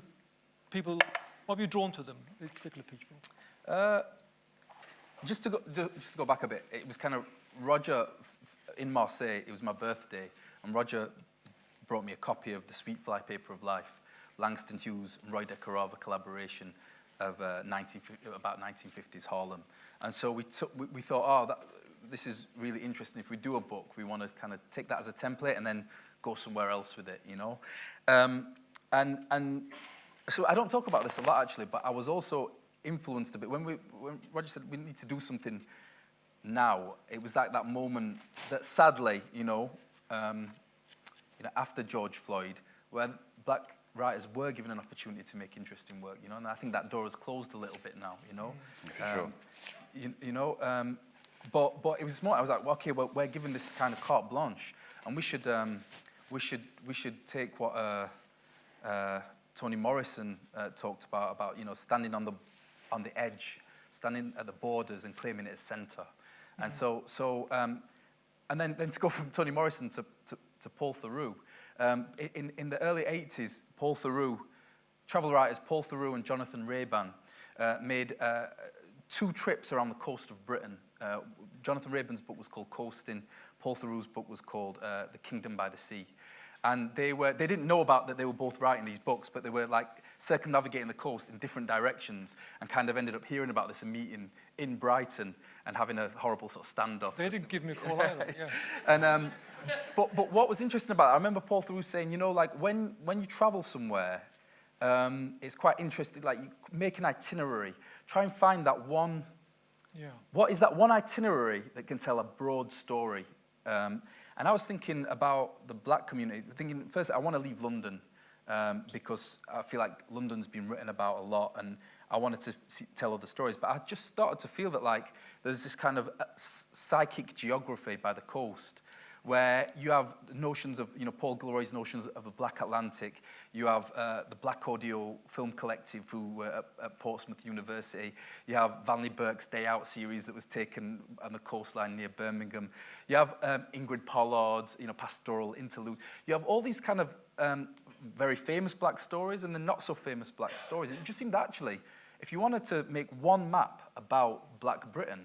Speaker 2: people? Why were you drawn to them? These particular people.
Speaker 8: Just to go back a bit, it was kind of Roger in Marseille. It was my birthday, and Roger brought me a copy of the Sweet Fly Paper of Life, Langston Hughes and Roy de Carava collaboration of about 1950s Harlem. And so we thought, this is really interesting. If we do a book, we want to kind of take that as a template and then go somewhere else with it, you know? And so I don't talk about this a lot, actually, but I was also influenced a bit. When Roger said we need to do something now, it was like that moment that sadly, after George Floyd, where black writers were given an opportunity to make interesting work, you know, and I think that door has closed a little bit now, you know?
Speaker 9: For sure.
Speaker 8: But it was more, I was like, well, okay, well, we're given this kind of carte blanche, and we should take what Toni Morrison talked about, you know, standing on the edge, standing at the borders and claiming it as centre. And and then to go from Toni Morrison to Paul Theroux. In the early 80s, travel writers Paul Theroux and Jonathan Rayban made 2 trips around the coast of Britain. Jonathan Rayban's book was called Coasting. Paul Theroux's book was called The Kingdom by the Sea. And they didn't know about that they were both writing these books, but they were like circumnavigating the coast in different directions and kind of ended up hearing about this and meeting in Brighton and having a horrible sort of standoff.
Speaker 2: They didn't give me a call either, yeah.
Speaker 8: And but what was interesting about it, I remember Paul Theroux saying, you know, like when you travel somewhere, it's quite interesting, like you make an itinerary, try and find that one.
Speaker 2: Yeah.
Speaker 8: What is that one itinerary that can tell a broad story? And I was thinking about the black community, thinking first I want to leave London because I feel like London's been written about a lot and I wanted to tell other stories. But I just started to feel that like there's this kind of psychic geography by the coast where you have notions of, you know, Paul Gilroy's notions of a Black Atlantic. You have the Black Audio Film Collective who were at Portsmouth University. You have Vanley Burke's Day Out series that was taken on the coastline near Birmingham. You have Ingrid Pollard's, you know, pastoral interludes. You have all these kind of very famous black stories and then not so famous black stories. It just seemed actually, if you wanted to make one map about Black Britain,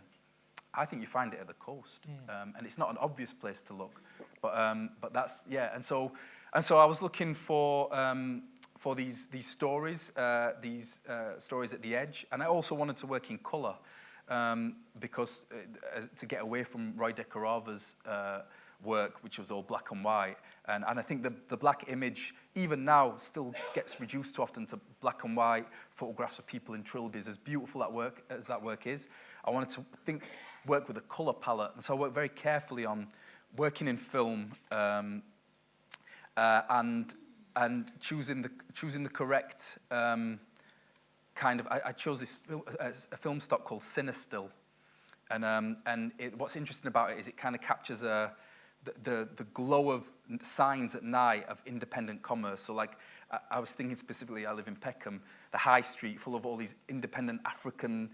Speaker 8: I think you find it at the coast, and it's not an obvious place to look, but that's and so I was looking for these stories, stories at the edge, and I also wanted to work in colour because to get away from Roy de Carava's work, which was all black and white, and I think the black image even now still gets reduced too often to black and white photographs of people in trilbies. As beautiful as that work is, I wanted to work with a colour palette, and so I worked very carefully on working in film and choosing the correct kind of. I chose this a film stock called Cinestill, and what's interesting about it is it kind of captures the glow of signs at night of independent commerce. So like I was thinking specifically, I live in Peckham, the high street full of all these independent African,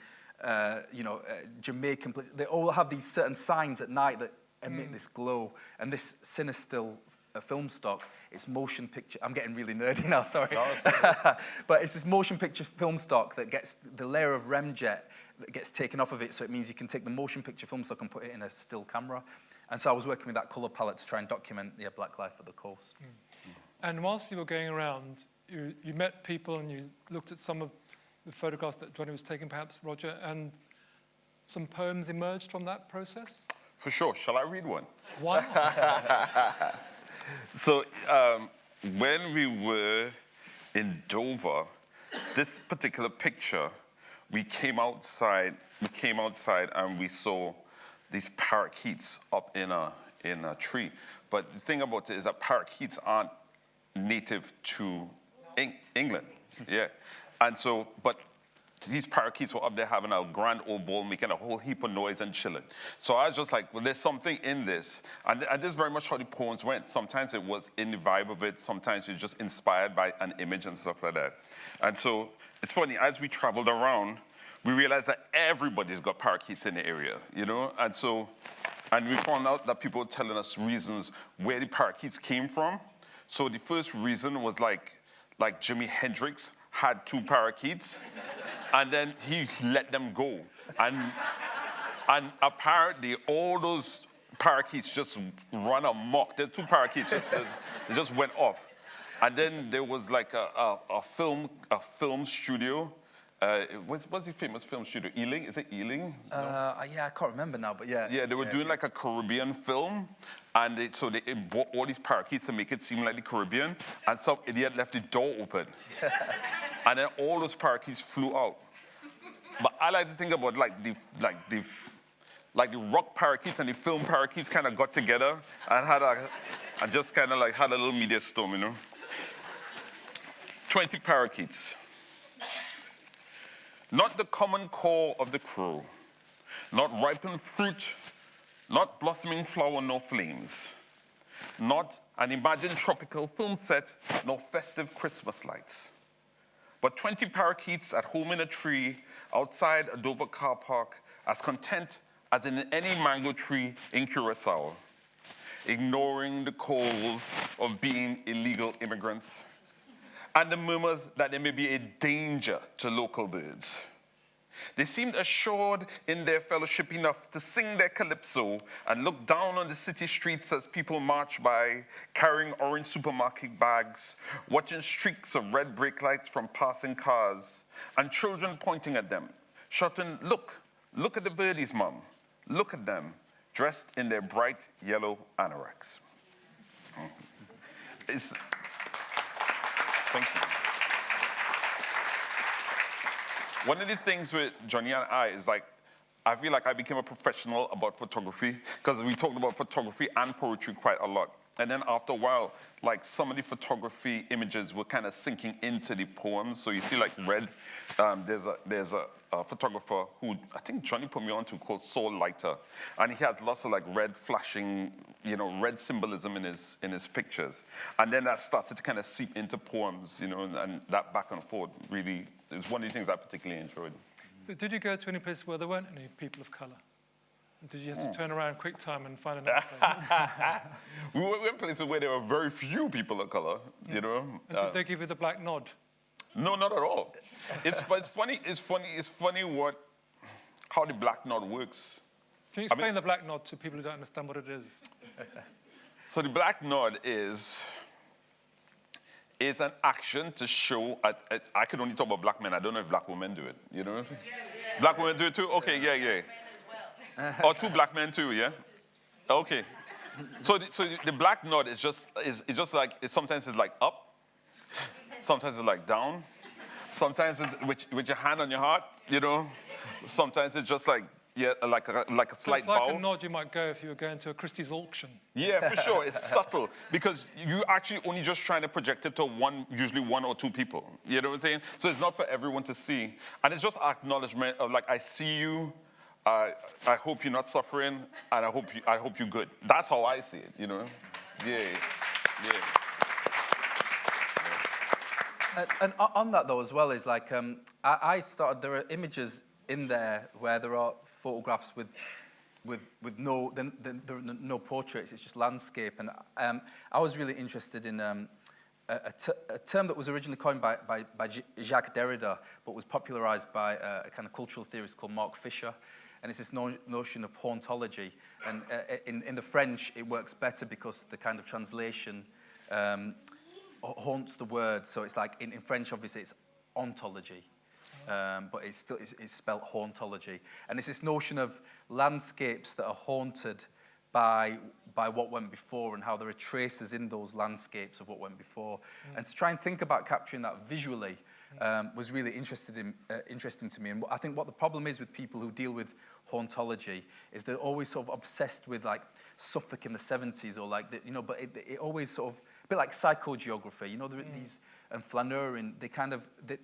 Speaker 8: Jamaican places. They all have these certain signs at night that emit this glow. And this Cinestill film stock. It's motion picture. I'm getting really nerdy now, sorry. But it's this motion picture film stock that gets the layer of remjet that gets taken off of it, so it means you can take the motion picture film stock and put it in a still camera. And so I was working with that colour palette to try and document the black life at the coast.
Speaker 2: And whilst you were going around, you met people and you looked at some of the photographs that Jonny was taking, perhaps, Roger, and some poems emerged from that process?
Speaker 9: For sure. Shall I read one?
Speaker 2: Wow.
Speaker 9: So when we were in Dover, this particular picture, we came outside and we saw these parakeets up in a tree. But the thing about it is that parakeets aren't native to England. Yeah. And so, but these parakeets were up there having a grand old ball, making a whole heap of noise and chilling. So I was just like, well, there's something in this. And this is very much how the poems went. Sometimes it was in the vibe of it. Sometimes you're just inspired by an image and stuff like that. And so it's funny, as we traveled around, we realized that everybody's got parakeets in the area, you know? And we found out that people were telling us reasons where the parakeets came from. So the first reason was like Jimi Hendrix had 2 parakeets, and then he let them go. And apparently all those parakeets just run amok. The 2 parakeets, they just went off. And then there was like a film studio. What's the famous film studio? Ealing? Is it Ealing?
Speaker 8: Yeah, I can't remember now, but yeah.
Speaker 9: Yeah, they were doing like a Caribbean film, and they bought all these parakeets to make it seem like the Caribbean, and some idiot left the door open. And then all those parakeets flew out. But I like to think about like the rock parakeets and the film parakeets kind of got together and just kind of like had a little media storm, you know. 20 parakeets. Not the common core of the crew, not ripened fruit, not blossoming flower, no flames, not an imagined tropical film set, nor festive Christmas lights, but 20 parakeets at home in a tree outside a Dover car park, as content as in any mango tree in Curacao, ignoring the calls of being illegal immigrants and the murmurs that there may be a danger to local birds. They seemed assured in their fellowship enough to sing their calypso and look down on the city streets as people march by, carrying orange supermarket bags, watching streaks of red brake lights from passing cars, and children pointing at them, shouting, look at the birdies, Mum. Look at them, dressed in their bright yellow anoraks. Thank you. One of the things with Jonny and I is like, I feel like I became a professional about photography because we talked about photography and poetry quite a lot. And then after a while, like some of the photography images were kind of sinking into the poems. So you see like Red, there's a photographer who I think Jonny put me on to called Soul Lighter. And he had lots of like red flashing, you know, red symbolism in his pictures. And then that started to kind of seep into poems, you know, and that back and forth really, it was one of the things I particularly enjoyed.
Speaker 2: So did you go to any place where there weren't any people of colour? Did you have to turn around quick time and find another place?
Speaker 9: We went places where there were very few people of color, you know.
Speaker 2: And did they give you the black nod?
Speaker 9: No, not at all. It's funny how the black nod works.
Speaker 2: Can you explain the black nod to people who don't understand what it is?
Speaker 9: So the black nod is an action to show, I can only talk about black men, I don't know if black women do it, you know? Yeah. Black women do it too? Okay, yeah. Or 2 black men too, yeah? Okay. So the black nod is just like, sometimes it's like up, sometimes it's like down, sometimes it's with your hand on your heart, you know? Sometimes it's just like, yeah, like a slight bow.
Speaker 2: It's like a nod you might go if you were going to a Christie's auction.
Speaker 9: Yeah, for sure. It's subtle because you actually only just trying to project it to usually 1 or 2 people. You know what I'm saying? So it's not for everyone to see. And it's just acknowledgement of like, I see you, I hope you're not suffering, and I hope you're good. That's how I see it, you know? Yeah.
Speaker 8: And on that though as well is like, I started, there are images in there where there are photographs with no there are no portraits. It's just landscape. And I was really interested in a term that was originally coined by Jacques Derrida, but was popularized by a kind of cultural theorist called Mark Fisher. And it's this notion of hauntology. And in the French, it works better because the kind of translation haunts the word. So it's like, in French, obviously, it's ontology. But it's spelled hauntology. And it's this notion of landscapes that are haunted by what went before, and how there are traces in those landscapes of what went before. And to try and think about capturing that visually was really interesting to me. And I think what the problem is with people who deal with hauntology is they're always sort of obsessed with like Suffolk in the 70s, or like, but it always sort of, a bit like psychogeography, these, and Flaneur, and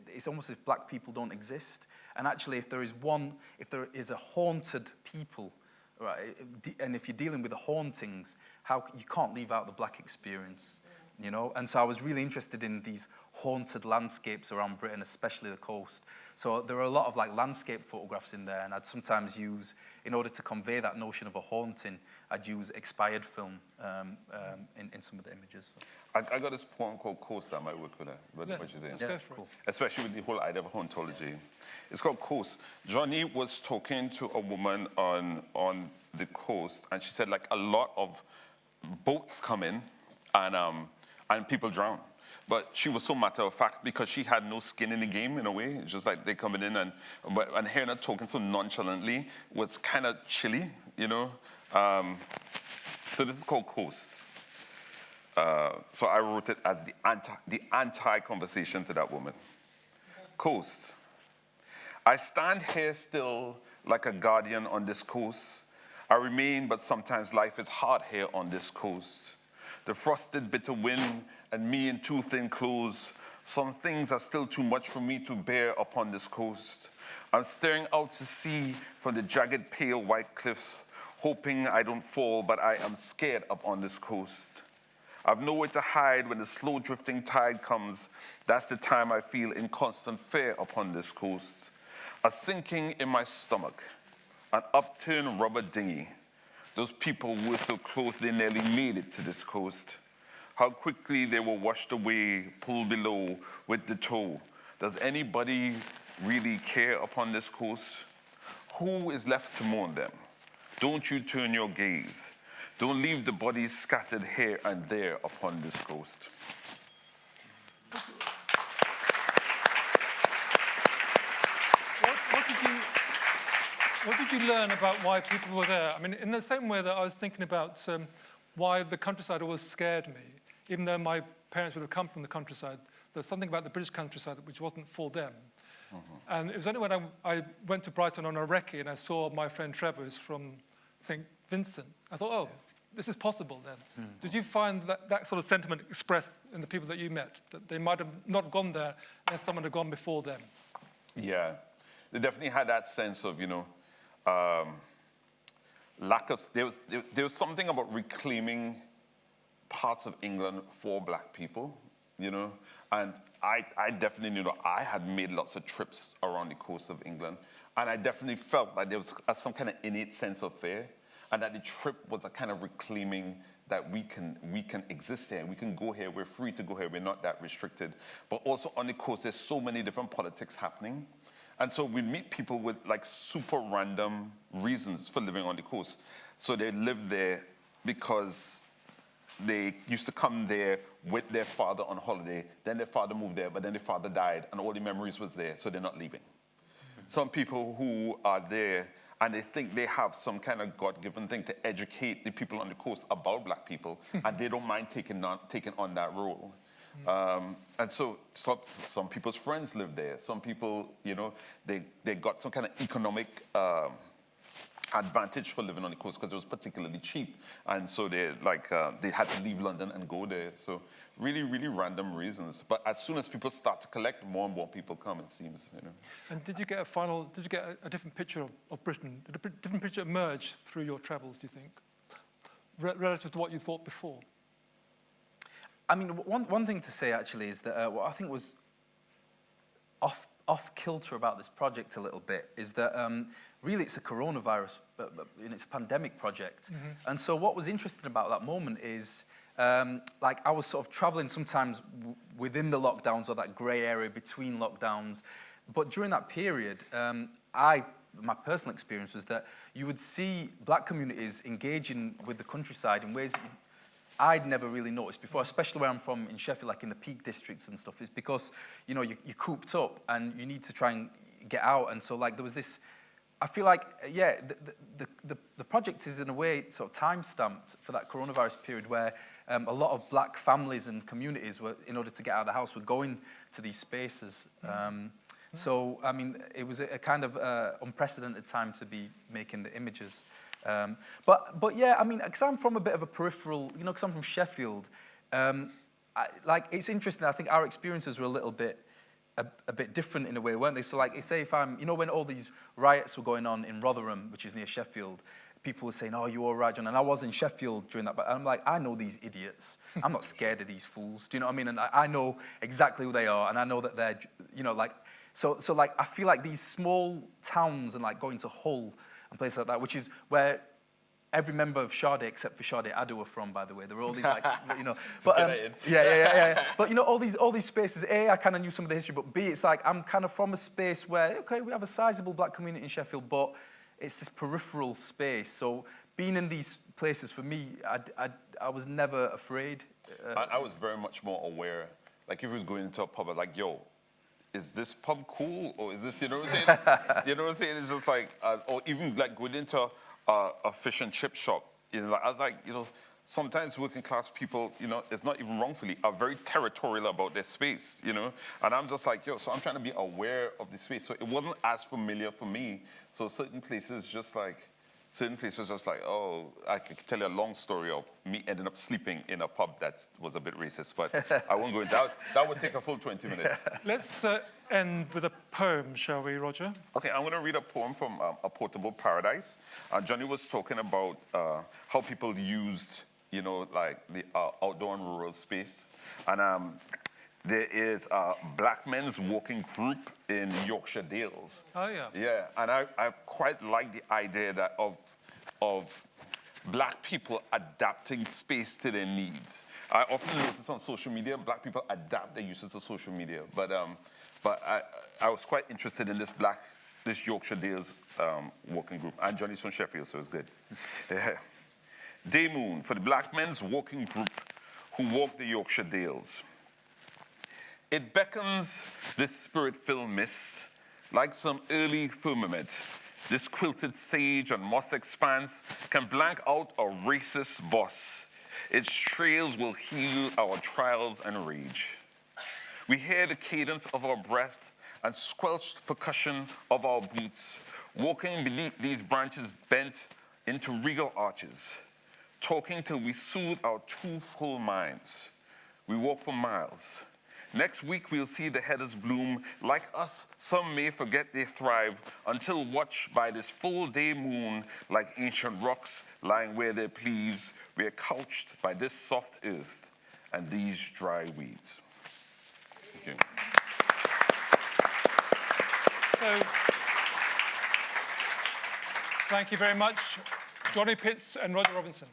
Speaker 8: it's almost as if black people don't exist. And actually, if there is a haunted people, right, and if you're dealing with the hauntings, you can't leave out the black experience, And so I was really interested in these haunted landscapes around Britain, especially the coast. So there are a lot of like landscape photographs in there, and I'd sometimes use, in order to convey that notion of a haunting, I'd use expired film in some of the images.
Speaker 9: I got this poem called Coast that might work with that. What you think?
Speaker 2: Yeah, cool.
Speaker 9: Especially with the whole idea of hauntology. It's called Coast. Jonny was talking to a woman on the coast, and she said like a lot of boats come in and people drown. But she was so matter of fact because she had no skin in the game in a way. It's just like they coming in and hearing her talking so nonchalantly was kind of chilly, So this is called Coast. So I wrote it as the anti-conversation to that woman. Coast. I stand here still like a guardian on this coast. I remain, but sometimes life is hard here on this coast. The frosted bitter wind and me in too thin clothes. Some things are still too much for me to bear upon this coast. I'm staring out to sea from the jagged pale white cliffs, hoping I don't fall, but I am scared up on this coast. I've nowhere to hide when the slow drifting tide comes. That's the time I feel in constant fear upon this coast. A sinking in my stomach, an upturned rubber dinghy. Those people were so close they nearly made it to this coast. How quickly they were washed away, pulled below with the tow. Does anybody really care upon this coast? Who is left to mourn them? Don't you turn your gaze. Don't leave the bodies scattered here and there upon this coast.
Speaker 2: What did you learn about why people were there? I mean, in the same way that I was thinking about why the countryside always scared me, even though my parents would have come from the countryside, there's something about the British countryside which wasn't for them. Mm-hmm. And it was only when I went to Brighton on a recce and I saw my friend Trevor, who's from St. Vincent, I thought, oh, this is possible then. Mm. Did you find that sort of sentiment expressed in the people that you met, that they might have not have gone there unless someone had gone before them?
Speaker 9: Yeah, they definitely had that sense of, lack of, there was something about reclaiming parts of England for black people, and I definitely knew that I had made lots of trips around the coast of England, and I definitely felt like there was some kind of innate sense of fear, and that the trip was a kind of reclaiming that we can exist here, we can go here, we're free to go here, we're not that restricted. But also on the coast, there's so many different politics happening. And so we meet people with like super random reasons for living on the coast. So they live there because they used to come there with their father on holiday, then their father moved there, but then their father died, and all the memories was there, so they're not leaving. Mm-hmm. Some people who are there, and they think they have some kind of God-given thing to educate the people on the coast about black people, and they don't mind taking on that role. And so some people's friends live there. Some people, they got some kind of economic advantage for living on the coast because it was particularly cheap. And so they had to leave London and go there. So really, really random reasons. But as soon as people start to collect, more and more people come, it seems.
Speaker 2: And did you get a different picture of Britain? Did a different picture emerge through your travels, do you think, relative to what you thought before?
Speaker 8: I mean, one thing to say actually is that what I think was off kilter about this project a little bit is that really it's a coronavirus, and it's a pandemic project. And so what was interesting about that moment is, like I was sort of traveling sometimes within the lockdowns or that grey area between lockdowns. But during that period, my personal experience was that you would see black communities engaging with the countryside in ways that I'd never really noticed before, especially where I'm from in Sheffield, like in the Peak Districts and stuff, is because, you know, you're cooped up and you need to try and get out. And so, like, there was this, I feel like, yeah, the project is in a way sort of time-stamped for that coronavirus period where a lot of black families and communities were, in order to get out of the house, were going to these spaces. So, I mean, it was a kind of unprecedented time to be making the images. But yeah, I mean, because I'm from a bit of a peripheral, you know, because I'm from Sheffield, like, it's interesting. I think our experiences were a bit different in a way, weren't they? So, like, say if I'm, you know, when all these riots were going on in Rotherham, which is near Sheffield, people were saying, "Oh, you all right, John?" And I was in Sheffield during that, but I'm like, I know these idiots. I'm not scared of these fools. Do you know what I mean? And I know exactly who they are, and I know that they're, you know, like, so like, I feel like these small towns and like going to Hull and places like that, which is where every member of Sade, except for Sade Adu, are from, by the way. There were all these, like, you know. But yeah. But you know, all these spaces. A, I kind of knew some of the history, but B, it's like I'm kind of from a space where, okay, we have a sizable black community in Sheffield, but it's this peripheral space. So being in these places for me, I was never afraid.
Speaker 9: I was very much more aware. Like if you was going into a pub, I was like, yo, is this pub cool, or is this, you know what I'm saying? You know what I'm saying? It's just like, or even like going into a fish and chip shop. You know, like, I was like, you know, sometimes working class people, you know, it's not even wrongfully, are very territorial about their space, you know? And I'm just like, yo, so I'm trying to be aware of the space. So it wasn't as familiar for me. So certain places just like, oh, I could tell you a long story of me ending up sleeping in a pub that was a bit racist, but I won't go into that. That would take a full 20 minutes.
Speaker 2: Let's end with a poem, shall we, Roger?
Speaker 9: Okay, I'm going to read a poem from A Portable Paradise. Jonny was talking about how people used, you know, like the outdoor and rural space. And there is a black men's walking group in Yorkshire Dales.
Speaker 2: Oh, yeah.
Speaker 9: Yeah, and I quite like the idea that of black people adapting space to their needs. I often notice on social media, black people adapt their uses of social media. But I was quite interested in this Yorkshire Dales walking group. And Jonny's from Sheffield, so it's good. Yeah. Day Moon, for the black men's walking group who walk the Yorkshire Dales. It beckons this spirit-filled mist like some early firmament. This quilted sage and moss expanse can blank out a racist boss. Its trails will heal our trials and rage. We hear the cadence of our breath and squelched percussion of our boots, walking beneath these branches bent into regal arches, talking till we soothe our too full minds. We walk for miles. Next week, we'll see the headers bloom. Like us, some may forget they thrive until watched by this full day moon like ancient rocks lying where they please. We are couched by this soft earth and these dry weeds. Thank you.
Speaker 2: So, thank you very much, Jonny Pitts and Roger Robinson.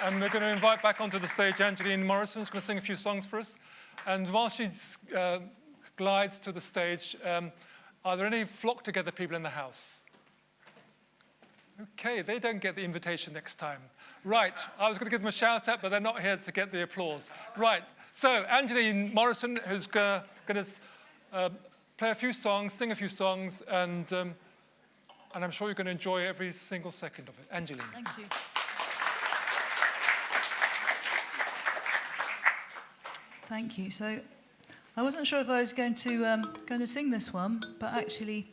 Speaker 2: And we're going to invite back onto the stage Angeline Morrison, who's going to sing a few songs for us. And while she glides to the stage, are there any flock together people in the house? Okay, they don't get the invitation next time. Right, I was going to give them a shout out, but they're not here to get the applause. Right, so Angeline Morrison, who's going to play a few songs, sing a few songs, and I'm sure you're going to enjoy every single second of it. Angeline.
Speaker 4: Thank you. Thank you. So I wasn't sure if I was going to sing this one, but actually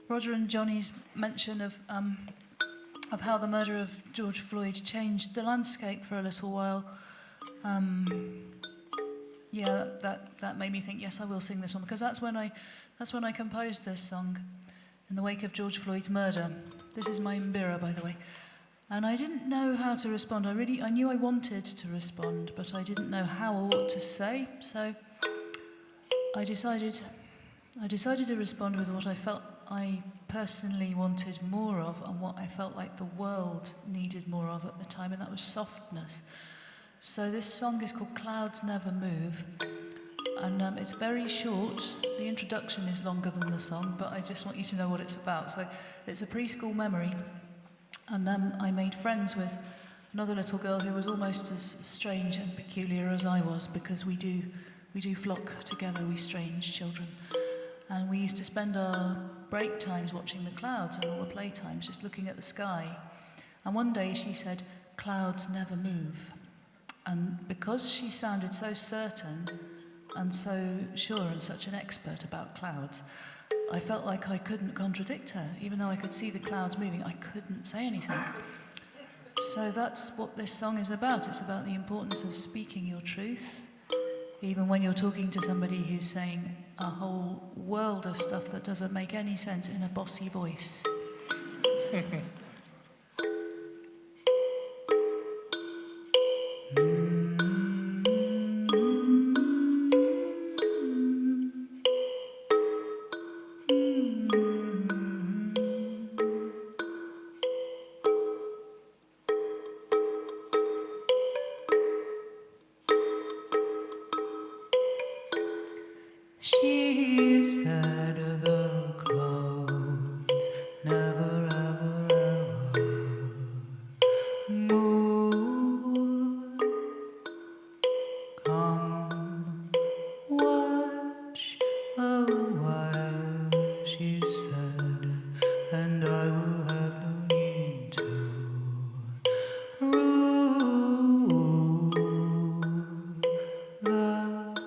Speaker 4: Roger and Jonny's mention of how the murder of George Floyd changed the landscape for a little while, yeah, that made me think, yes, I will sing this one, because that's when I composed this song in the wake of George Floyd's murder. This is my Mbira, by the way. And I didn't know how to respond. I knew I wanted to respond, but I didn't know how or what to say. So I decided to respond with what I felt I personally wanted more of and what I felt like the world needed more of at the time, and that was softness. So this song is called Clouds Never Move, and it's very short. The introduction is longer than the song, but I just want you to know what it's about. So it's a preschool memory, and I made friends with another little girl who was almost as strange and peculiar as I was, because we do flock together, we strange children. And we used to spend our break times watching the clouds and all the playtimes, just looking at the sky. And one day she said, "Clouds never move." And because she sounded so certain and so sure and such an expert about clouds, I felt like I couldn't contradict her. Even though I could see the clouds moving, I couldn't say anything. So that's what this song is about. It's about the importance of speaking your truth, even when you're talking to somebody who's saying a whole world of stuff that doesn't make any sense in a bossy voice. She said the clouds never ever ever move. Come watch a while, she said, and I will have no need to prove. The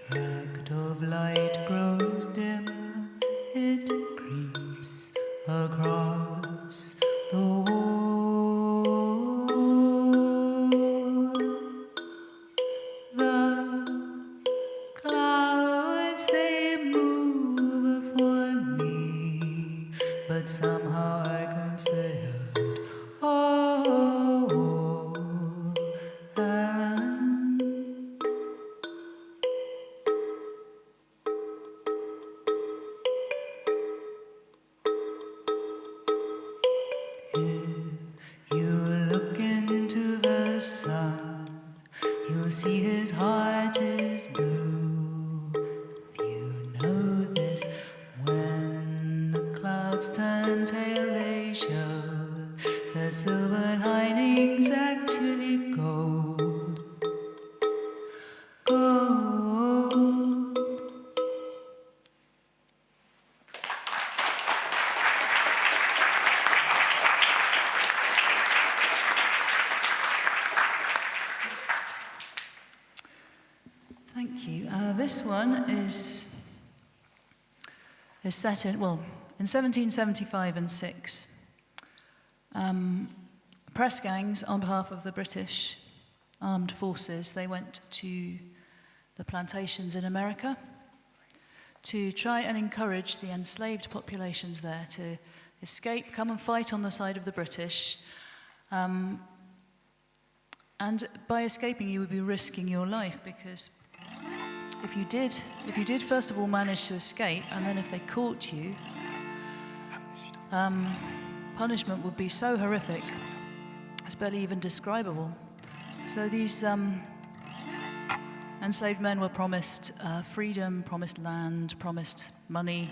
Speaker 4: tract of light grows dim, it creeps across the wall. The clouds, they move for me, but somehow I can't say it all. Helen. If you look into the sun, you'll see his heart is blue. If you know this, when the clouds turn tail, they show the silver linings actually gold. Gold. Thank you. This one is set in 1775 and 6. Press gangs on behalf of the British armed forces, they went to the plantations in America to try and encourage the enslaved populations there to escape, come and fight on the side of the British. And by escaping, you would be risking your life, because if you did first of all manage to escape, and then if they caught you, punishment would be so horrific, it's barely even describable. So these enslaved men were promised freedom, promised land, promised money,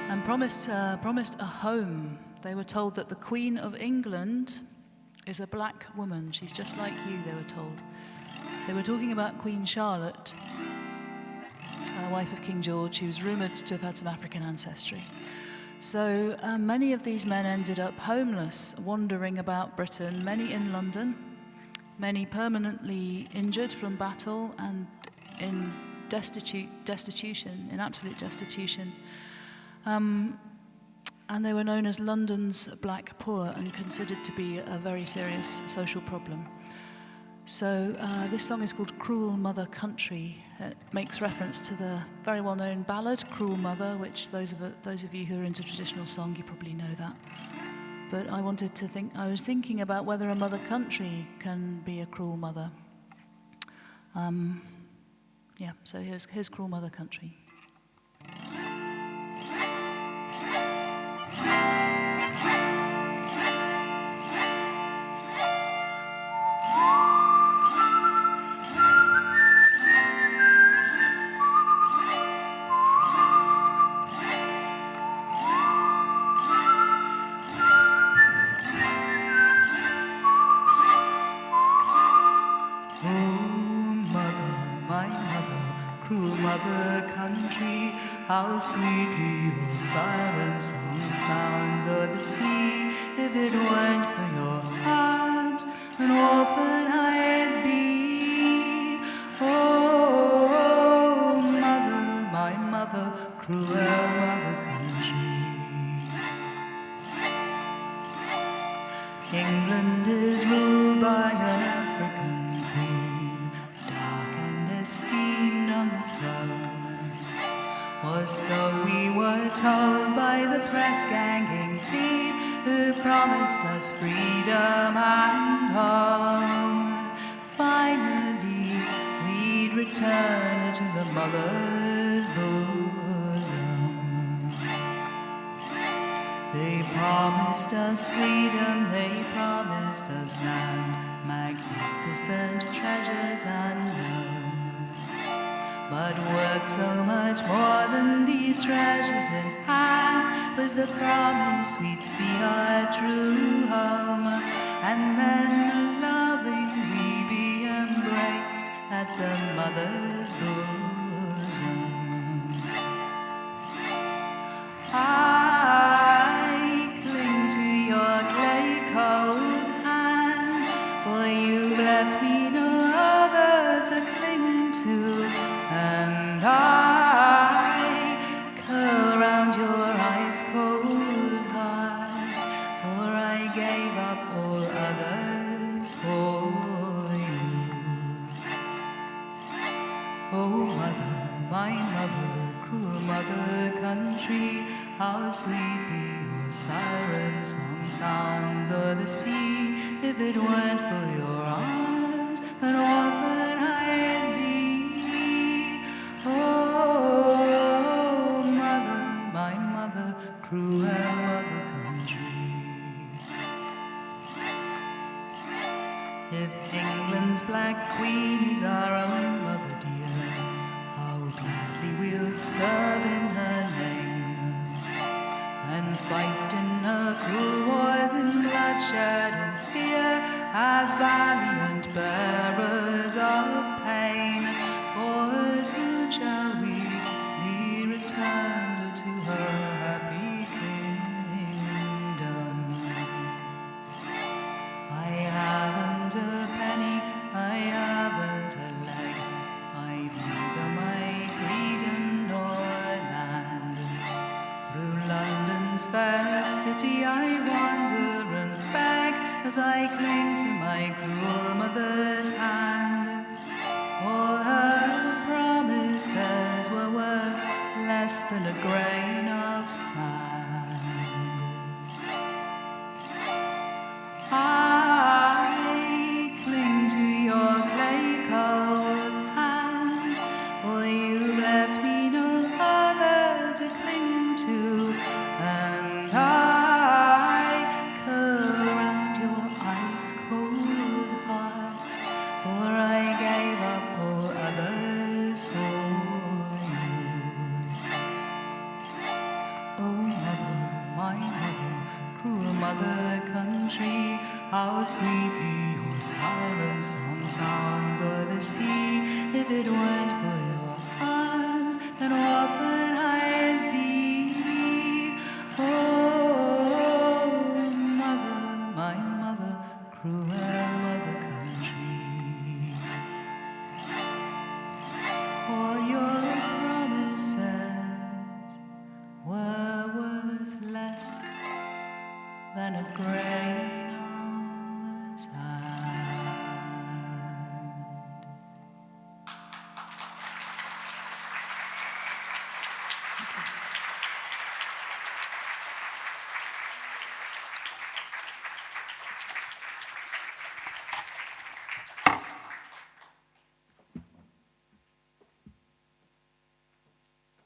Speaker 4: and promised a home. They were told that the Queen of England is a black woman. She's just like you, they were told. They were talking about Queen Charlotte, wife of King George, who was rumoured to have had some African ancestry. So many of these men ended up homeless, wandering about Britain, many in London, many permanently injured from battle and in destitution, in absolute destitution. And they were known as London's black poor and considered to be a very serious social problem. So this song is called Cruel Mother Country, makes reference to the very well-known ballad, Cruel Mother, which those of you who are into traditional song, you probably know that. But I was thinking about whether a mother country can be a cruel mother. Yeah, so here's Cruel Mother Country.
Speaker 10: How sweetly your siren song sounds o'er the sea. If it weren't for your arms, an orphan I'd be. Oh, mother, my mother, cruel mother country. England is ruled by an African queen, dark and esteemed on the throne. Or so we were told by the press-ganging team who promised us freedom and home. Finally, we'd return to the mother's bosom. They promised us freedom, they promised us land, magnificent treasures unknown. But worth so much more than these treasures in hand was the promise we'd see our true home, and then lovingly be embraced at the mother's bosom. I cling to your clay cold hand, for you've left me no other to cling to. And I curl round your ice-cold heart, for I gave up all others for you. Oh, mother, my mother, cruel mother country, how sweetly your siren song sounds o'er the sea. If it weren't for your arms, an orphan I'd be. Oh, mother, my mother, cruel mother country. If England's black queen is our own mother dear, how gladly we'll serve in her name, and fight in her cruel wars in bloodshed and fear, as valiant bearers of pain. For soon shall we be returned to her happy kingdom. I haven't a penny, I haven't a leg, I've neither my freedom nor land. Through London's fair city I wander and beg, as I cling to my cruel mother's hand. All her promises were worth less than a grain of sand. I cling to your clay-cold hand, for you left me no other to cling to, and I curl around your ice-cold heart, for I gave up all others for you. Oh, mother, my mother, cruel mother country, how sweetly your siren song sounds o'er the sea. If it weren't for your arms, an orphan I'd be. Oh, mother, my mother, cruel mother country. All your promises were worth less than a grain of sand.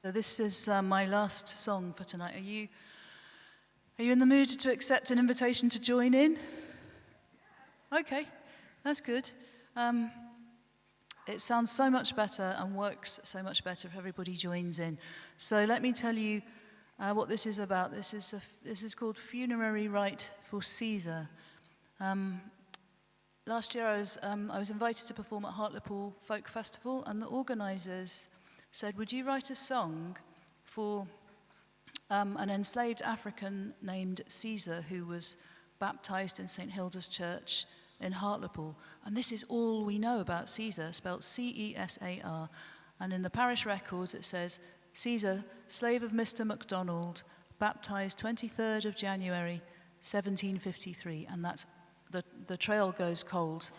Speaker 4: So this is my last song for tonight. Are you in the mood to accept an invitation to join in? Okay, that's good. It sounds so much better and works so much better if everybody joins in. So let me tell you what this is about. This is called Funerary Rite for Caesar. Last year I was invited to perform at Hartlepool Folk Festival, and the organisers said, would you write a song for an enslaved African named Caesar who was baptised in St. Hilda's Church in Hartlepool. And this is all we know about Caesar, spelt C-E-S-A-R. And in the parish records it says, Caesar, slave of Mr. MacDonald, baptised 23rd of January, 1753. And that's the trail goes cold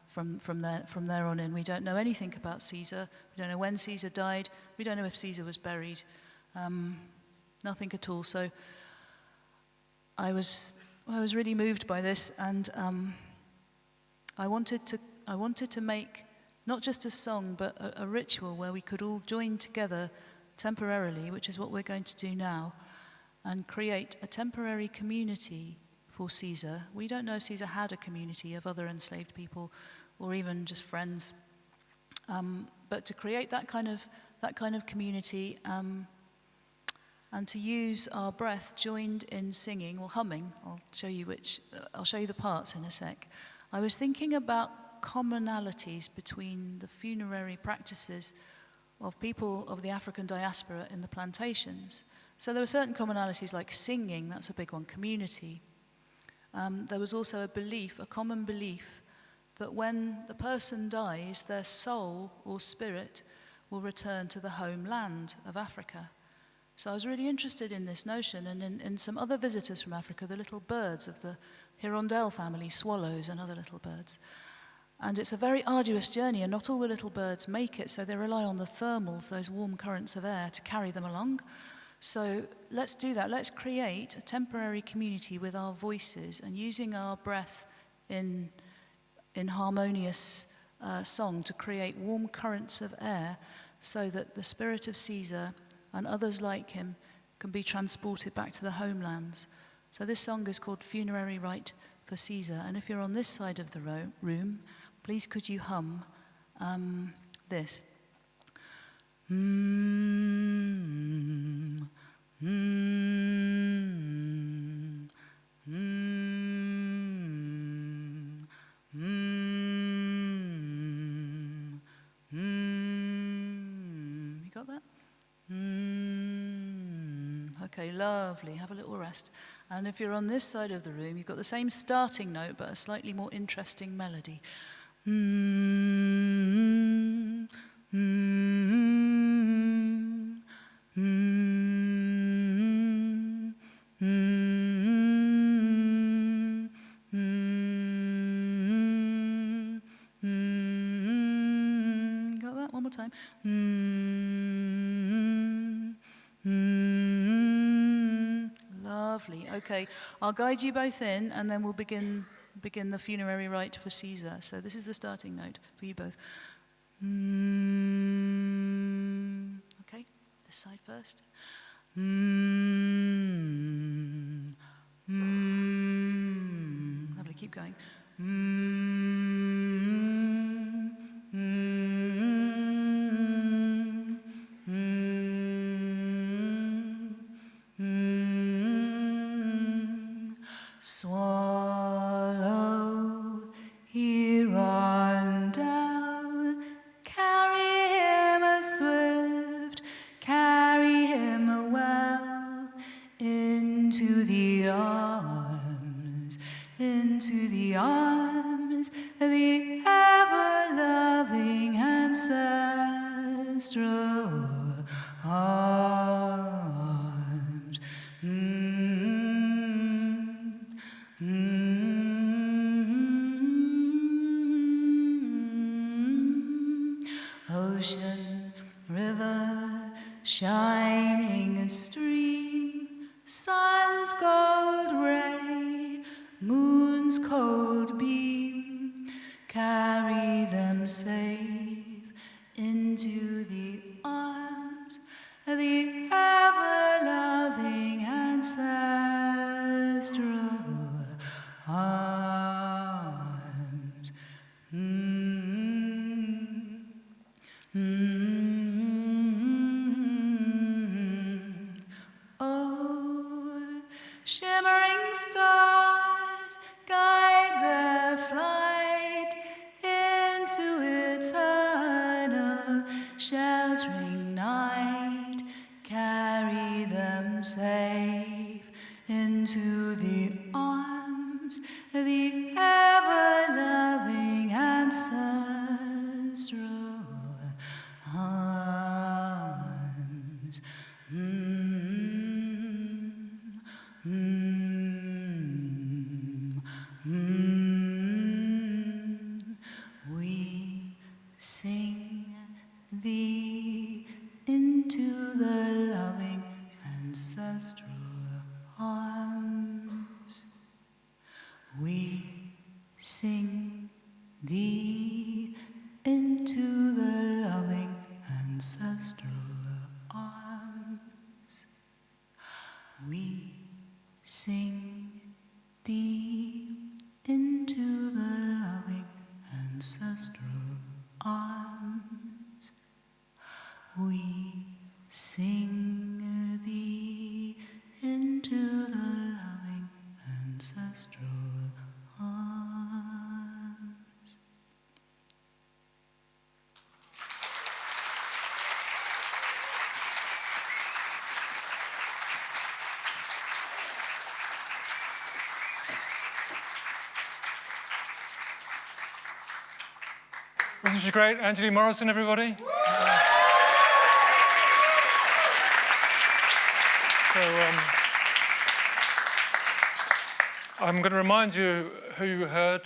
Speaker 4: from there on in. We don't know anything about Caesar. We don't know when Caesar died. We don't know if Caesar was buried. Nothing at all. So I was really moved by this, and I wanted to make not just a song, but a ritual where we could all join together temporarily, which is what we're going to do now, and create a temporary community for Caesar. We don't know if Caesar had a community of other enslaved people, or even just friends, but to create that kind of community. And to use our breath joined in singing or humming. I'll show you the parts in a sec. I was thinking about commonalities between the funerary practices of people of the African diaspora in the plantations. So there were certain commonalities like singing, that's a big one, community. There was also a common belief that when the person dies, their soul or spirit will return to the homeland of Africa. So I was really interested in this notion, and in some other visitors from Africa, the little birds of the Hirondelle family, swallows and other little birds. And it's a very arduous journey, and not all the little birds make it, so they rely on the thermals, those warm currents of air, to carry them along. So let's do that. Let's create a temporary community with our voices and using our breath in harmonious song to create warm currents of air so that the spirit of Caesar and others like him can be transported back to the homelands. So this song is called Funerary Rite for Caesar. And if you're on this side of the room, please could you hum this. You got that? Okay, lovely. Have a little rest. And if you're on this side of the room, you've got the same starting note, but a slightly more interesting melody. Got that? One more time. Lovely. Okay, I'll guide you both in, and then we'll begin the funerary rite for Caesar. So this is the starting note for you both. Okay, this side first. Lovely. Keep going. Swallow, here on down, carry him a swift, carry him a well, into the arms of the ever-loving ancestral arms. Ocean, river, shining stream, sun's gold ray, moon's cold beam, carry them safe into the arms shimmering stars guide their flight into eternal sheltering night, carry them safe into the arms, the ever-loving ancestral arms. We sing thee into the loving ancestral arms. We sing thee into the loving ancestral arms. We sing thee into the loving ancestral arms. We sing thee into the loving ancestral arms.
Speaker 2: Wasn't she great? Angeline Morrison, everybody? So I'm going to remind you who you heard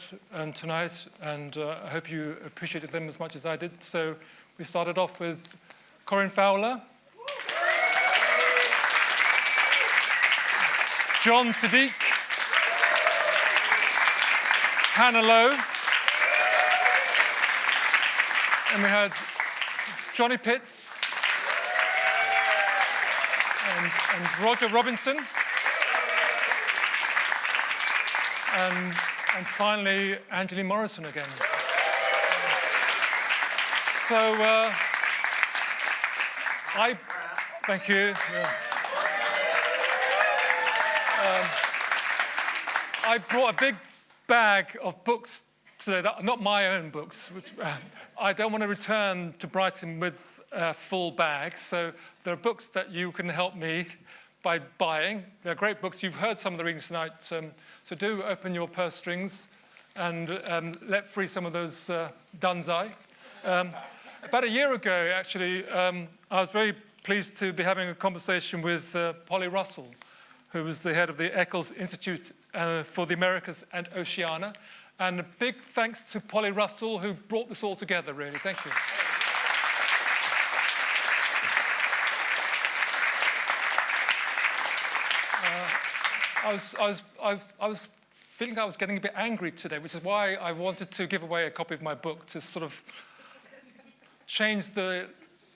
Speaker 2: tonight, and I hope you appreciated them as much as I did. So we started off with Corinne Fowler, John Siddique, Hannah Lowe, and we had Jonny Pitts and Roger Robinson, and finally Angeline Morrison again. So thank you. Yeah. I brought a big bag of books today, not my own books, which I don't want to return to Brighton with a full bag. So there are books that you can help me by buying. They're great books. You've heard some of the readings tonight. So do open your purse strings and let free some of those Dunzai. About a year ago, actually, I was very pleased to be having a conversation with Polly Russell, who was the head of the Eccles Institute for the Americas and Oceania. And a big thanks to Polly Russell, who brought this all together, really. Thank you. I was feeling I was getting a bit angry today, which is why I wanted to give away a copy of my book to sort of change the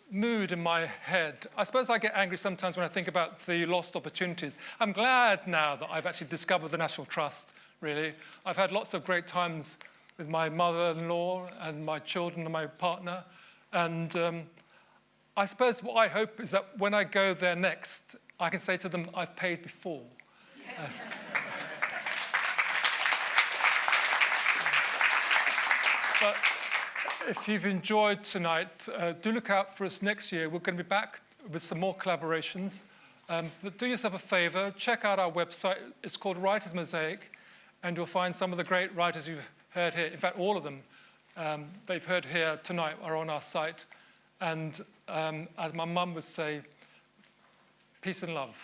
Speaker 2: mood in my head. I suppose I get angry sometimes when I think about the lost opportunities. I'm glad now that I've actually discovered the National Trust, really. I've had lots of great times with my mother-in-law and my children and my partner. And I suppose what I hope is that when I go there next, I can say to them, I've paid before. But if you've enjoyed tonight, do look out for us next year. We're going to be back with some more collaborations. But do yourself a favor, check out our website. It's called WritersMosaic, and you'll find some of the great writers you've heard here. In fact, all of them that you've heard here tonight are on our site. And as my mum would say, peace and love.